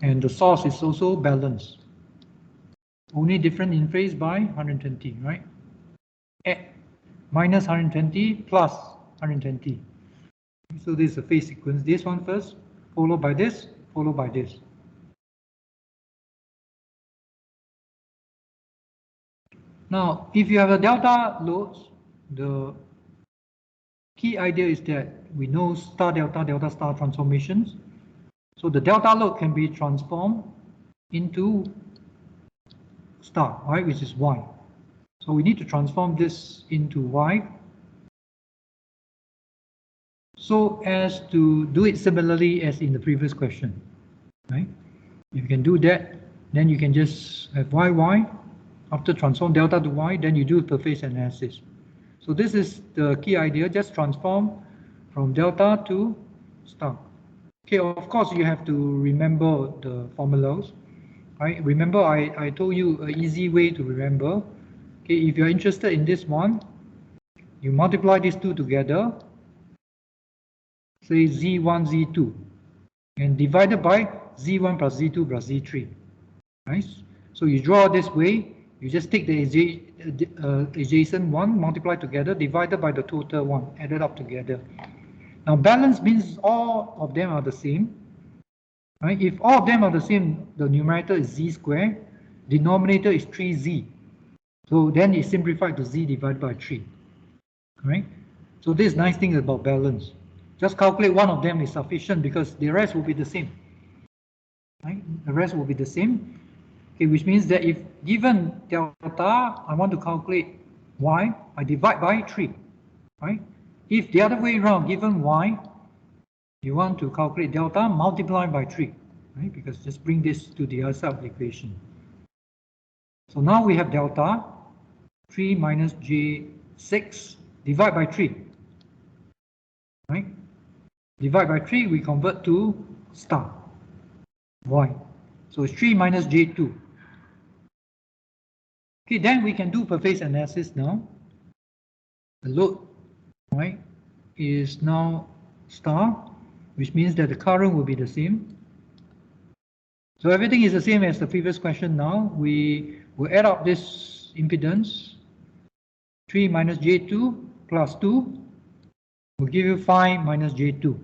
and the source is also balanced. Only different in phase by 120, right? Minus 120 plus 120. So this is a phase sequence. This one first, followed by this, followed by this. Now, if you have a delta loads, the key idea is that we know star delta, delta star transformations. So the delta load can be transformed into star, right, which is Y. So we need to transform this into Y so as to do it similarly as in the previous question, right? If you can do that, then you can just have YY. After transform delta to Y, then you do per phase analysis. So this is the key idea, just transform from delta to star. Okay, of course you have to remember the formulas, right? Remember I told you an easy way to remember. Okay, if you're interested in this one, You multiply these two together, say Z1, Z2, and divided by Z1 plus Z2 plus Z3. Right? So you draw this way, you just take the adjacent one, multiply together, divided by the total one, added up together. Now balance means all of them are the same. Right? If all of them are the same, the numerator is Z squared, denominator is 3Z. So then it's simplified to Z divided by 3. Right? So this nice thing about balance. Just calculate one of them is sufficient because the rest will be the same. Right? The rest will be the same. Okay, which means that if given delta, I want to calculate y, I divide by 3. Right? If the other way around, given y, you want to calculate delta, multiply by 3. Right? Because just bring this to the other side of the equation. So now we have delta, 3 minus j6, divide by 3. Right? Divide by 3, we convert to star, y. So it's 3 minus j2. Okay, then we can do per phase analysis now. The load, right, is now star, which means that the current will be the same. So everything is the same as the previous question now. We will add up this impedance, 3 minus j2 plus 2 will give you 5 minus j2.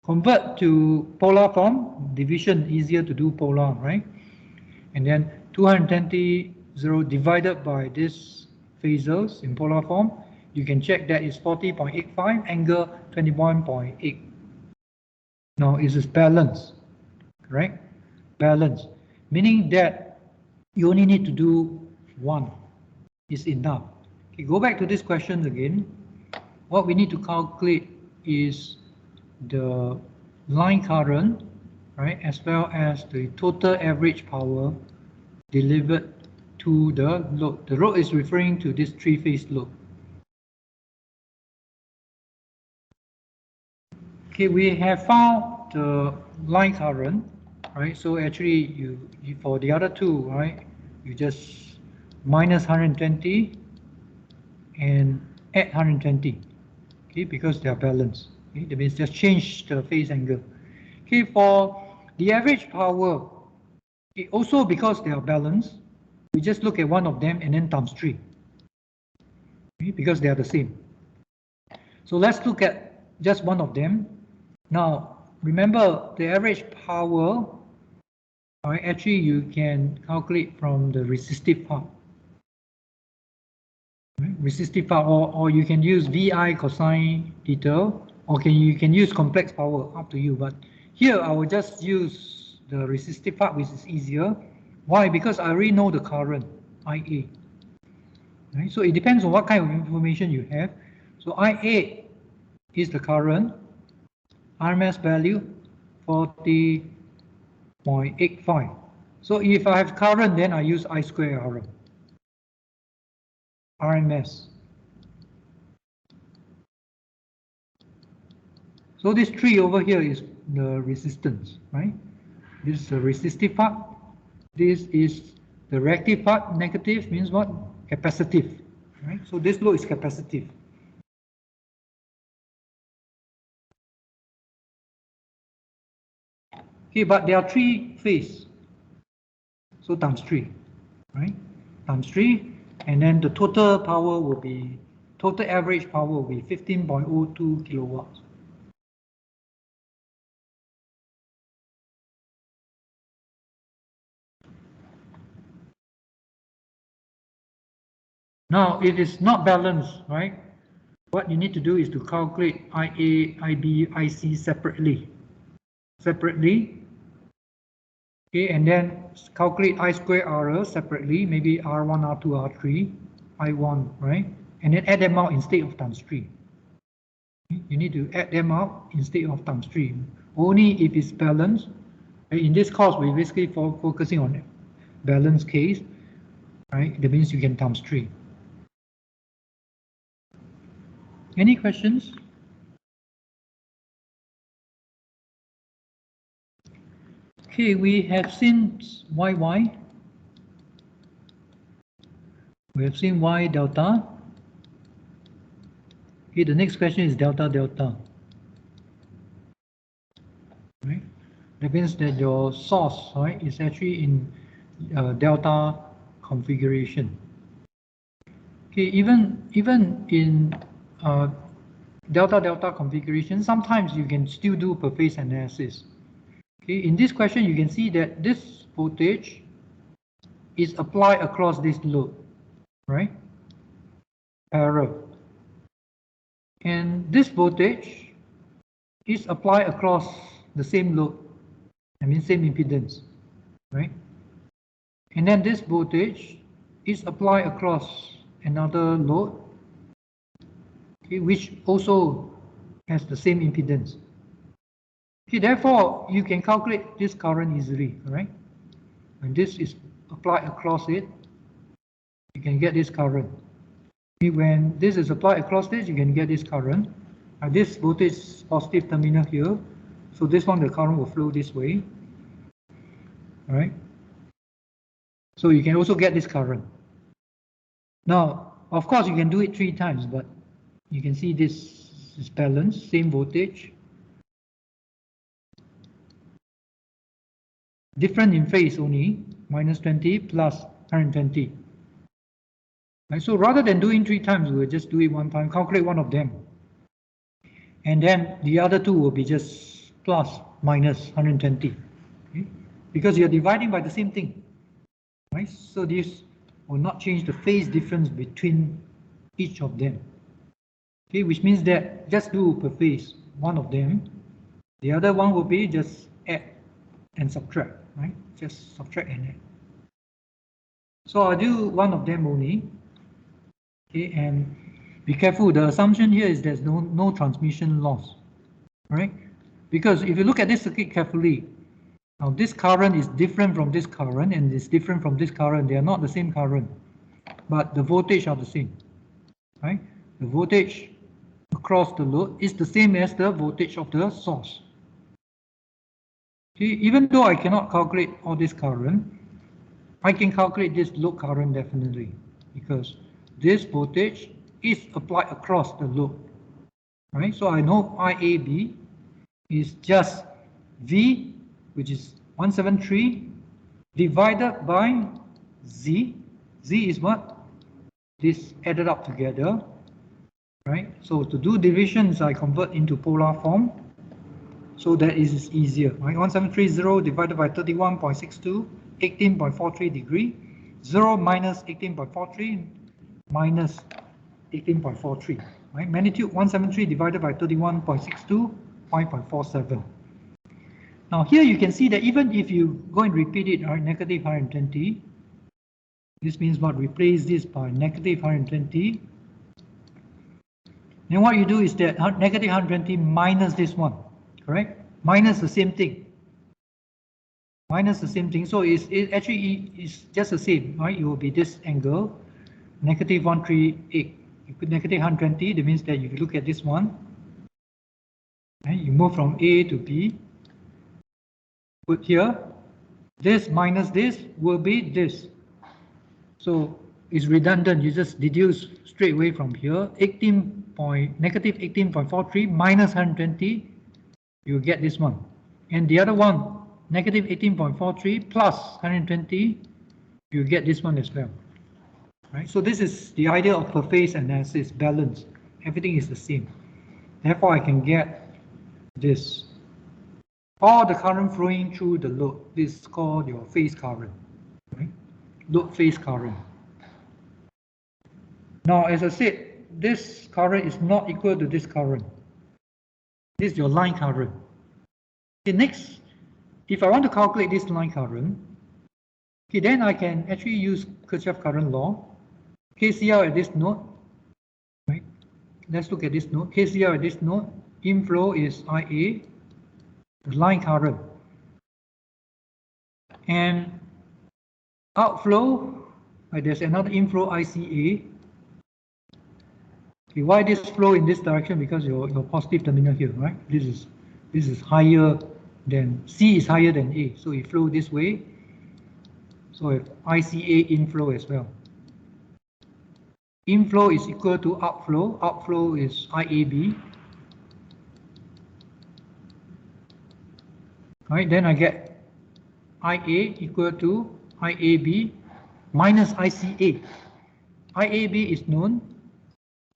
Convert to polar form, division easier to do polar, right? And then 220 divided by this phasors in polar form, you can check that is 40.85, angle 21.8. Now it is balance, correct? Balance, meaning that you only need to do one is enough. Okay, go back to this question again. What we need to calculate is the line current, right, as well as the total average power delivered to the load. The load is referring to this three-phase load. Okay, we have found the line current, right? So actually, you for the other two, right, you just minus 120 and add 120. Okay, because they are balanced. Okay, that means just change the phase angle. Okay, for the average power, okay, also because they are balanced, we just look at one of them and then times 3. Okay, because they are the same. So let's look at just one of them. Now, remember the average power, right, actually you can calculate from the resistive part. Right? Resistive part, or you can use VI cosine theta, or you can use complex power, up to you. But here I will just use the resistive part, which is easier. Why? Because I already know the current, IA. Right? So it depends on what kind of information you have. So IA is the current, RMS value 40.85. So if I have current, then I use I square RM. RMS. So this 3 over here is the resistance, right? This is the resistive part. This is the reactive part. Negative means what? Capacitive, right? So this load is capacitive. Okay, but there are 3 phases. So times 3, right? Times 3, and then the total power will be, total average power will be 15.02 kilowatts. Now, if it's not balanced, right? What you need to do is to calculate IA, IB, IC separately. Okay, and then calculate I square RL separately, maybe R1, R2, R3, I1, right? And then add them out instead of times 3. You need to add them out instead of times 3. Only if it's balanced. In this course, we're basically focusing on balanced case, right? That means you can times 3. Any questions? Okay, we have seen YY. We have seen Y delta. Okay, the next question is delta delta. Right? That means that your source, right, is actually in delta configuration. Okay, even in delta delta configuration, sometimes you can still do per phase analysis. Okay, in this question, you can see that this voltage is applied across this load, right? Parallel. And this voltage is applied across the same load, I mean same impedance, right? And then this voltage is applied across another load, okay, which also has the same impedance. Okay, therefore, you can calculate this current easily, right? When this is applied across it, you can get this current. Okay, when this is applied across this, you can get this current. This voltage is positive terminal here, so this one, the current will flow this way. All right? So you can also get this current. Now, of course, you can do it 3 times, but you can see this is balanced, same voltage. Different in phase only, minus 20 plus 120. Right, so rather than doing 3 times, we'll just do it 1 time, calculate one of them. And then the other 2 will be just plus minus 120. Okay? Because you're dividing by the same thing. Right? So this will not change the phase difference between each of them. Okay, which means that just do per phase one of them. The other one will be just add and subtract, right? Just subtract and add. So I'll do one of them only. Okay, and be careful. The assumption here is there's no transmission loss, right? Because if you look at this circuit carefully, now this current is different from this current and it's different from this current. They are not the same current, but the voltage are the same, right? The voltage across the load is the same as the voltage of the source. Okay, even though I cannot calculate all this current, I can calculate this load current definitely, because this voltage is applied across the load, right? So I know IAB is just V, which is 173, divided by Z. Z is what? This added up together, right? So to do divisions, I convert into polar form. So that is easier, right? 1730 divided by 31.62, 18.43 degree. 0 minus 18.43 minus 18.43, right? Magnitude 173 divided by 31.62, 5.47. Now here you can see that even if you go and repeat it, right, negative 120, this means what? Replace this by negative 120. Then what you do is that negative 120 minus this one, correct? Minus the same thing. Minus the same thing. So it actually is just the same, right? It will be this angle, negative 138. You put negative 120, that means that if you look at this one, right, you move from A to B, put here, this minus this will be this. So it's redundant, you just deduce straight away from here, negative 18.43 minus 120, you get this one. And the other one, negative 18.43 plus 120, you get this one as well. Right? So this is the idea of per phase analysis, balance. Everything is the same. Therefore, I can get this. All the current flowing through the load, this is called your phase current. Right? Load phase current. Now, as I said, this current is not equal to this current. This is your line current. Okay, next, if I want to calculate this line current, okay, then I can actually use Kirchhoff current law. KCL at this node, right? Let's look at this node. KCL at this node, inflow is IA, the line current. And outflow, right, there's another inflow ICA. Okay, why this flow in this direction? Because your positive terminal here, right? This is higher than C is higher than A, so it flow this way. So if ICA inflow as well. inflow is equal to outflow. Outflow is IAB. Right, then I get IA equal to IAB minus ICA. IAB is known,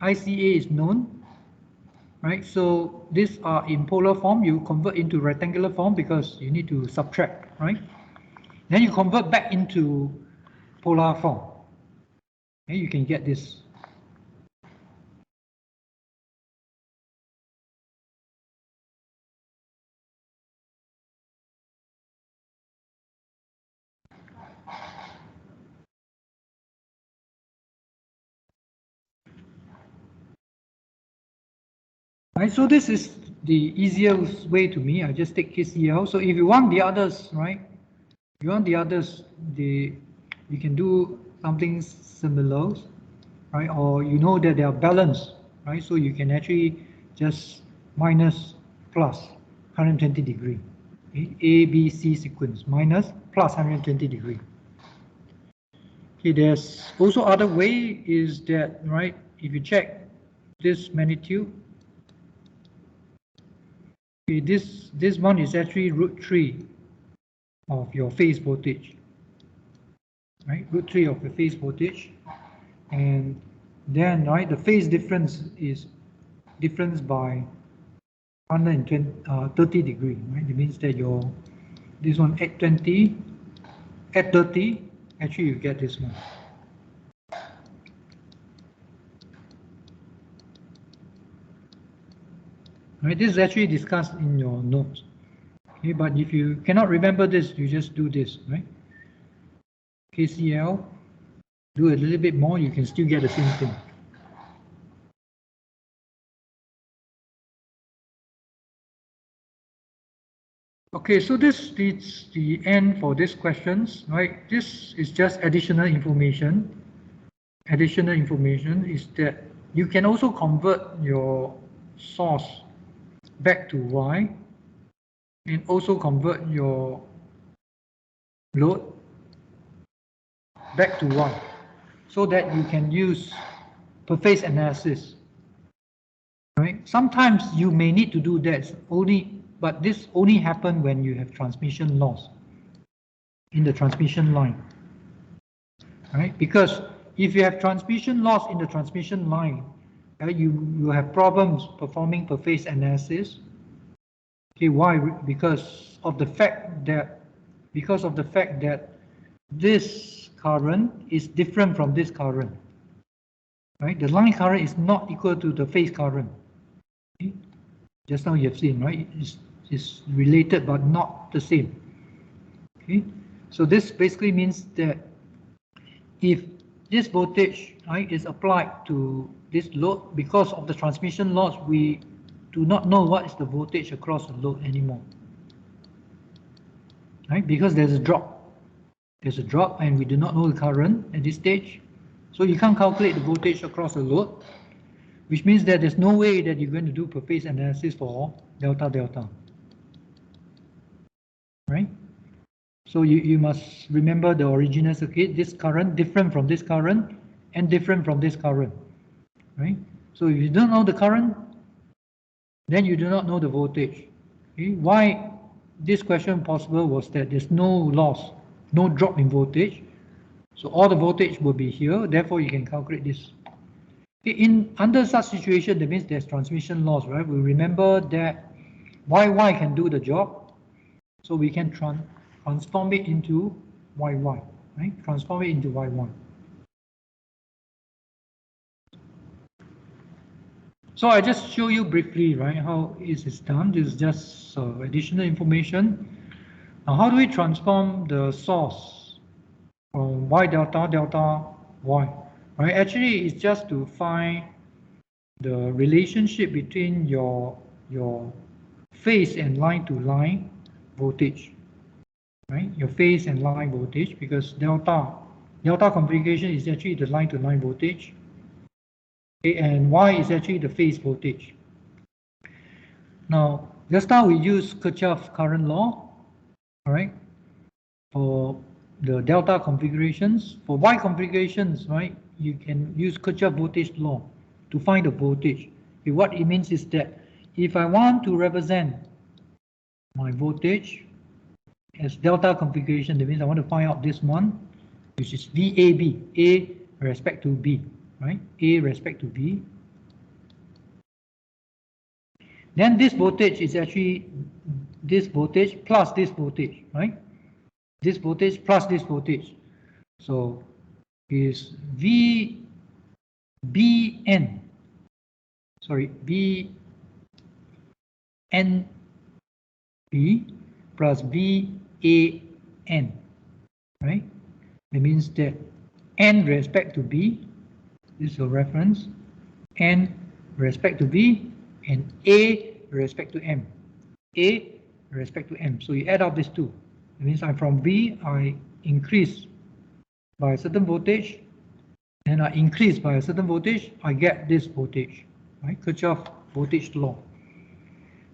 ICA is known, right? So these are in polar form. You convert into rectangular form because you need to subtract, right? Then you convert back into polar form. Okay, you can get this. Right, so this is the easiest way to me. I just take KCL. So if you want the others, right? If you want the others, you can do something similar, right? Or you know that they are balanced, right? So you can actually just minus plus 120 degree. Okay? A, B, C sequence minus plus 120 degree. Okay, there's also other way is that, right? If you check this magnitude, okay, this one is actually √3 of your phase voltage, right? √3 of the phase voltage, and then right, the phase difference is difference by 130 degree, right? It means that your this one at 20, at 30, actually you get this one. Right, this is actually discussed in your notes. Okay, but if you cannot remember this, you just do this, right? KCL, do a little bit more, you can still get the same thing. Okay, so this is the end for these questions, right? This is just additional information. Additional information is that you can also convert your source back to Y and also convert your load back to Y so that you can use per phase analysis. Right? Sometimes you may need to do that but this only happens when you have transmission loss in the transmission line. Right? Because if you have transmission loss in the transmission line, you have problems performing per phase analysis. Okay, why? Because of the fact that this current is different from this current. Right? The line current is not equal to the phase current. Okay? Just now you have seen, right? It's related but not the same. Okay, so this basically means that if this voltage, right, is applied to this load, because of the transmission loss, we do not know what is the voltage across the load anymore. Right? Because there's a drop. There's a drop and we do not know the current at this stage. So you can't calculate the voltage across the load, which means that there's no way that you're going to do per phase analysis for delta delta. Right? So you must remember the original circuit, this current different from this current and different from this current. Right? So if you don't know the current, then you do not know the voltage. Okay? Why this question possible was that there's no loss, no drop in voltage. So all the voltage will be here, therefore you can calculate this. Under such situation, that means there's transmission loss, right? We remember that YY can do the job, so we can transform it into YY, right? Transform it into YY. So I just show you briefly, right, how it is done. This is just additional information. Now, how do we transform the source from Y delta delta Y? Right? Actually, it's just to find the relationship between your phase and line to line voltage. Right? Your phase and line voltage, because delta configuration is actually the line to line voltage. Okay, and Y is actually the phase voltage. Now, just now we use Kirchhoff's current law, all right, for the delta configurations. For Y configurations, right, you can use Kirchhoff voltage law to find the voltage. Okay, what it means is that if I want to represent my voltage as delta configuration, that means I want to find out this one, which is VAB, A respect to B, right? A respect to B. Then this voltage is actually this voltage plus this voltage, right? This voltage plus this voltage. So is VBN, sorry, VNB plus VAN, right? That means that N respect to B, this is a reference, N respect to B, and A respect to M. A respect to M. So you add up these two. That means I'm from V, I increase by a certain voltage, and I increase by a certain voltage, I get this voltage, right? Kirchhoff voltage law.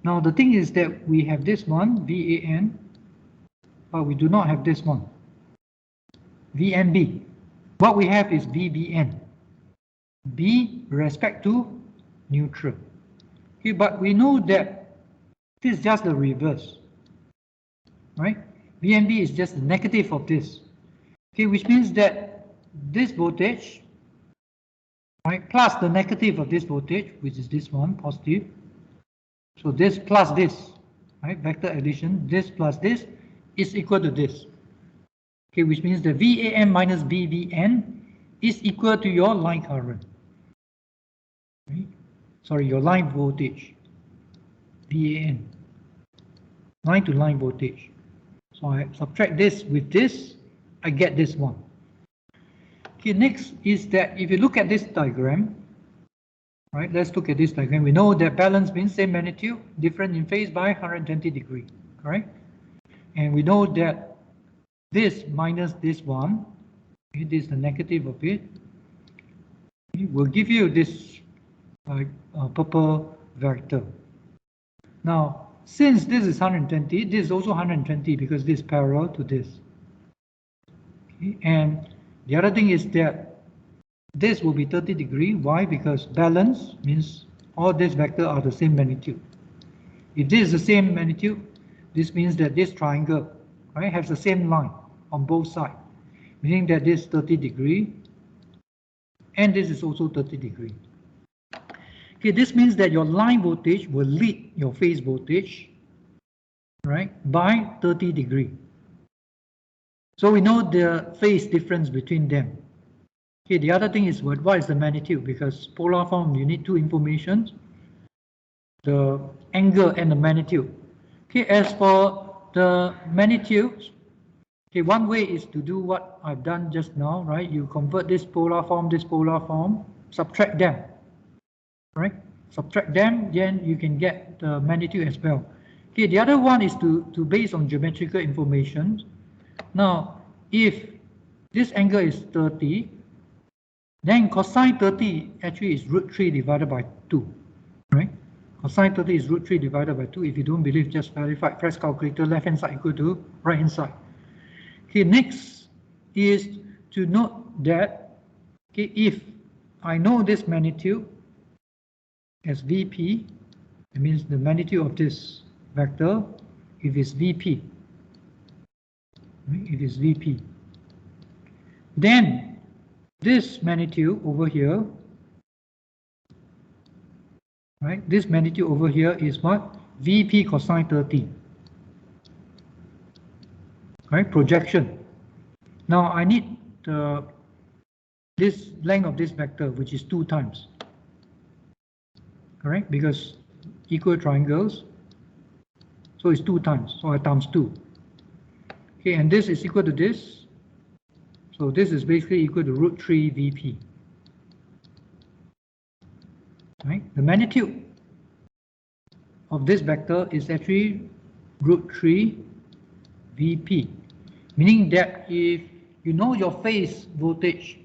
Now the thing is that we have this one, VAN, but we do not have this one, VNB. What we have is VBN, B respect to neutral. Okay, but we know that this is just the reverse, right? VNB is just the negative of this. Okay, which means that this voltage, right, plus the negative of this voltage, which is this one, positive. So this plus this, right, vector addition, this plus this is equal to this. Okay, which means the VAN minus VBN is equal to your line current. Right? Sorry, your line voltage, VAN, line to line voltage. So I subtract this with this, I get this one. Okay, next is that if you look at this diagram, right, let's look at this diagram. We know that balance means same magnitude, different in phase by 120 degrees, correct? And we know that this minus this one, okay, this is the negative of it, okay, will give you this purple vector. Now, since this is 120, this is also 120 because this is parallel to this. Okay, and the other thing is that this will be 30 degrees. Why? Because balance means all these vectors are the same magnitude. If this is the same magnitude, this means that this triangle, right, has the same line on both sides, meaning that this is 30 degrees and this is also 30 degrees. Okay, this means that your line voltage will lead your phase voltage, right, by 30 degrees. So we know the phase difference between them. Okay, the other thing is what is the magnitude? Because polar form, you need two information, the angle and the magnitude. Okay, as for the magnitude, okay, one way is to do what I've done just now, right? You convert this polar form, subtract them, right? Subtract them, then you can get the magnitude as well. Okay, the other one is to base on geometrical information. Now, if this angle is 30, then cosine 30 actually is √3 divided by 2, right? Cosine 30 is √3 divided by 2. If you don't believe, just verify. Press calculator, left hand side equal to right hand side. Okay, next is to note that, okay, if I know this magnitude as VP, it means the magnitude of this vector, if it's VP, right? If it's VP, then this magnitude over here, right? This magnitude over here is what? VP cosine 30, right? Projection. Now I need this length of this vector, which is 2 times, correct? Because equal triangles, so it's 2 times, so I times 2. Okay, and this is equal to this. So this is basically equal to √3 VP. Right? The magnitude of this vector is actually √3 VP, meaning that if you know your phase voltage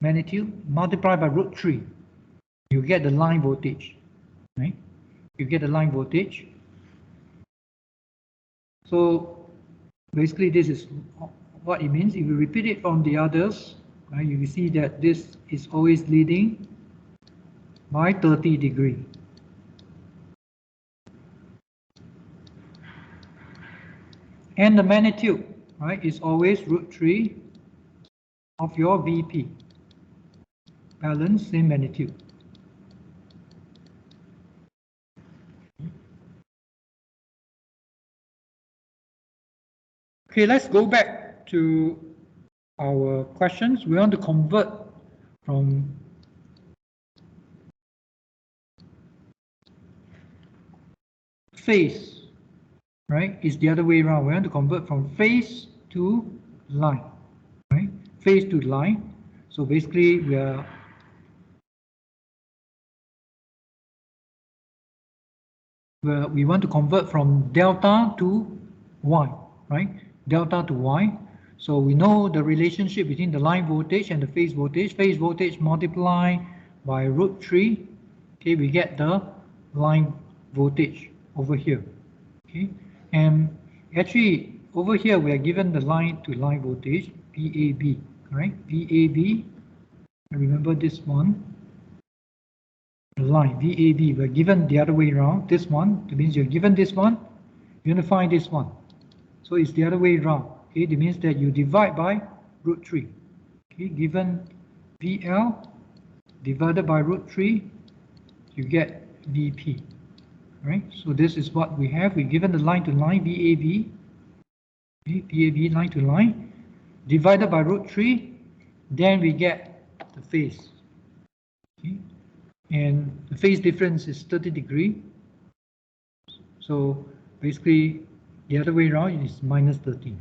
magnitude multiplied by √3, you get the line voltage. Right? You get the line voltage. So basically this is what it means. If you repeat it from the others, right? You see that this is always leading by 30 degrees. And the magnitude, right, is always √3 of your VP. Balance, same magnitude. Okay, let's go back to our questions. We want to convert from phase, right? It's the other way around. We want to convert from phase to line, right? Phase to line. So basically, we want to convert from delta to Y, right? Delta to Y. So we know the relationship between the line voltage and the phase voltage. Phase voltage multiplied by √3. Okay, we get the line voltage over here. Okay, and actually over here we are given the line to line voltage VAB, right? VAB. Remember this one. The line VAB, we're given the other way around. This one, that means you're given this one, you're going to find this one. So it's the other way around. Okay, that means that you divide by √3. Okay, given VL divided by √3, you get VP. Right? So this is what we have. We're given the line to line VAB. Okay, VAB line to line divided by √3, then we get the phase. Okay. And the phase difference is 30 degrees. So basically the other way around is minus 13.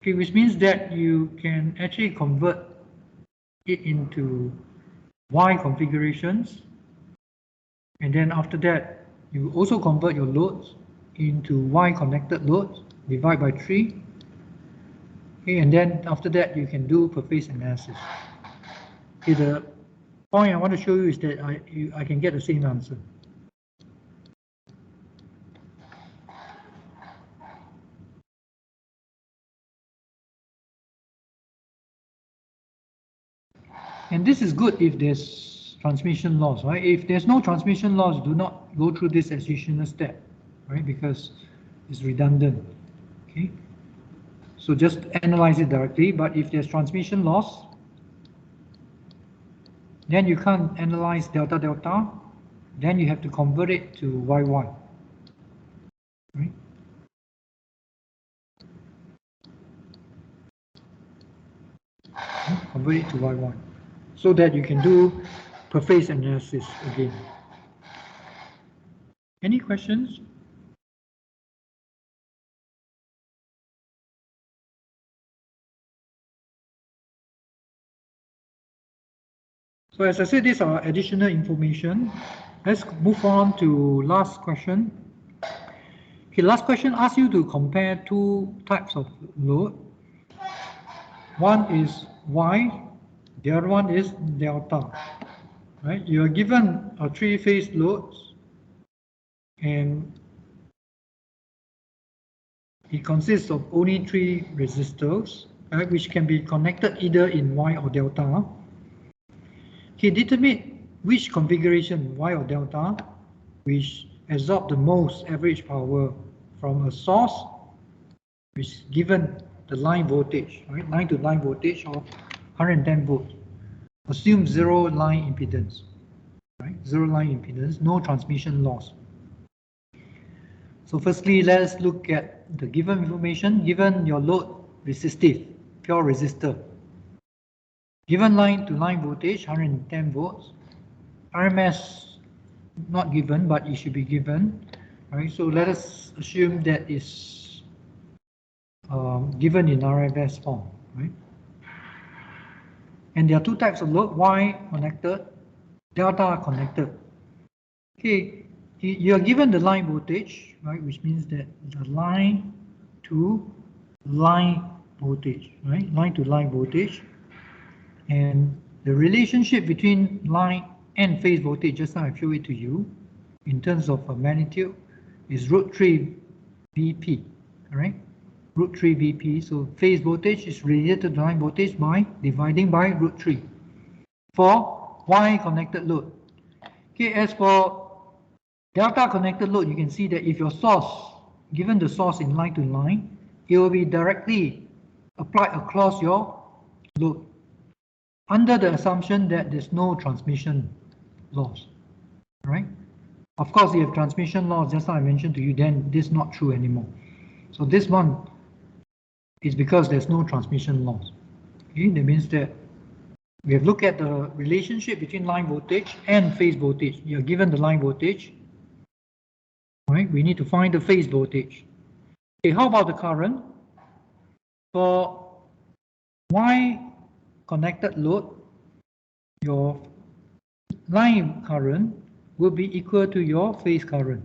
Okay, which means that you can actually convert it into Y configurations, and then after that you also convert your loads into Y connected loads, divide by 3. Okay, and then after that you can do per phase analysis. Okay, the point I want to show you is that I can get the same answer. And this is good if there's transmission loss, right? If there's no transmission loss, do not go through this additional step, right? Because it's redundant. Okay. So just analyze it directly, but if there's transmission loss, then you can't analyze delta delta, then you have to convert it to YY. Right? Convert it to YY so that you can do per phase analysis again. Any questions? So as I said, these are additional information. Let's move on to last question. Okay, last question asks you to compare two types of load. One is Y, the other one is delta. Right? You are given a three-phase load, and it consists of only 3 resistors, right, which can be connected either in Y or delta. Okay, determine which configuration, Y or delta, which absorb the most average power from a source, which is given the line voltage, right, line to line voltage of 110 volts. Assume zero line impedance, right? Zero line impedance, no transmission loss. So firstly, let's look at the given information. Given your load resistive, pure resistor. Given line to line voltage, 110 volts. RMS not given, but it should be given. Right? So let us assume that is given in RMS form. Right? And there are two types of load, Y connected, delta connected. Okay, you are given the line voltage, right, which means that the line to line voltage, right, line to line voltage, and the relationship between line and phase voltage, just now I showed it to you, in terms of a magnitude, is √3 VP, right? root 3 VP. So phase voltage is related to line voltage by dividing by root 3 for Y connected load. Okay, as for delta connected load, you can see that if your source, given the source in line to line, it will be directly applied across your load under the assumption that there's no transmission loss, right? Of course, if transmission loss, just like I mentioned to you, then this is not true anymore. So this one is because there's no transmission loss. Okay, that means that we have looked at the relationship between line voltage and phase voltage. You're given the line voltage, right? We need to find the phase voltage. Okay, how about the current? For Y connected load, your line current will be equal to your phase current.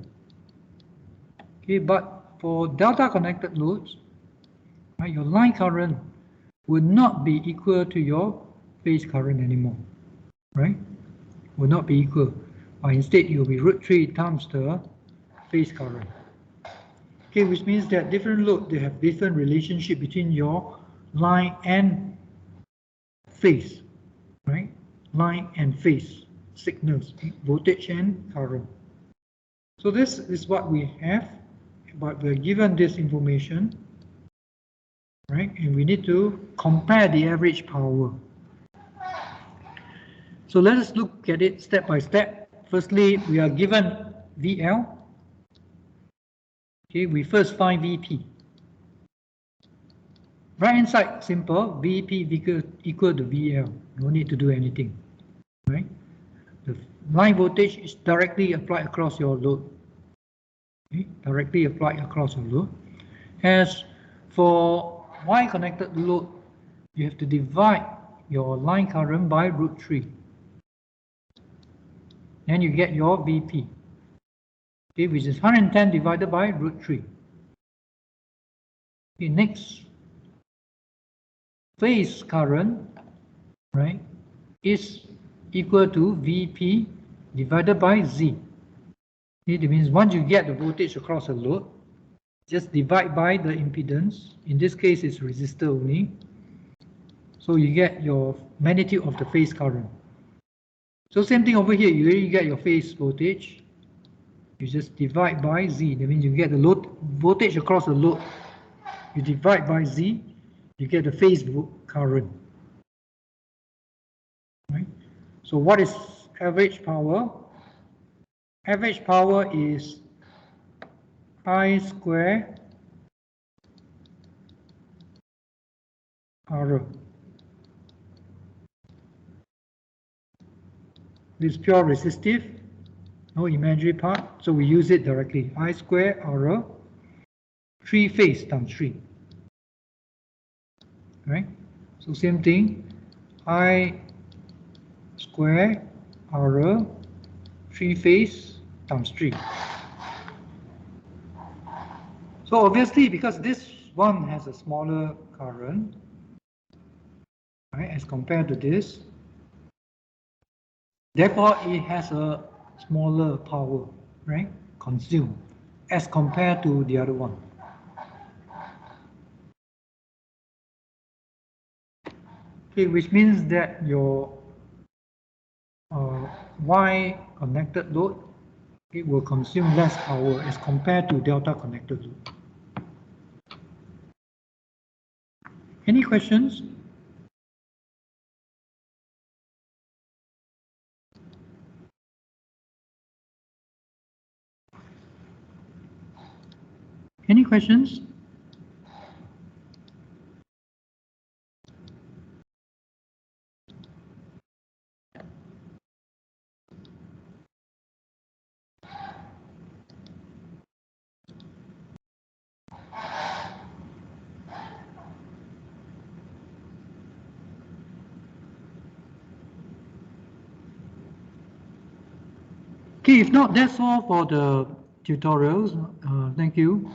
Okay, but for delta connected loads, right, your line current would not be equal to your phase current anymore, right? Will not be equal, but instead it will be root 3 times the phase current. Okay, which means that different load, they have different relationship between your line and phase, right? Line and phase signals, voltage and current. So this is what we have, but we're given this information, right? And we need to compare the average power. So let us look at it step by step. Firstly, we are given VL. Okay, we first find VP. Right hand side, simple, VP equal to VL. No need to do anything, right? The line voltage is directly applied across your load. Okay, directly applied across your load. As for Y connected load, you have to divide your line current by root 3. Then you get your VP, okay, which is 110 divided by root 3. Okay, next, phase current, right, is equal to VP divided by Z. Okay, that means once you get the voltage across a load, just divide by the impedance. In this case, it's resistor only. So you get your magnitude of the phase current. So same thing over here, you already get your phase voltage. You just divide by Z. That means you get the load voltage across the load. You divide by Z, you get the phase current. Right? So what is average power? Average power is I square R. This is pure resistive, no imaginary part, so we use it directly. I square R, 3 phase times 3. Right? So same thing, I square R, 3 phase times 3. So obviously, because this one has a smaller current, right, as compared to this, therefore it has a smaller power, right, consumed as compared to the other one. Okay, which means that your Y connected load, it will consume less power as compared to delta connected load. Any questions? Any questions? Okay, if not, that's all for the tutorials. Thank you.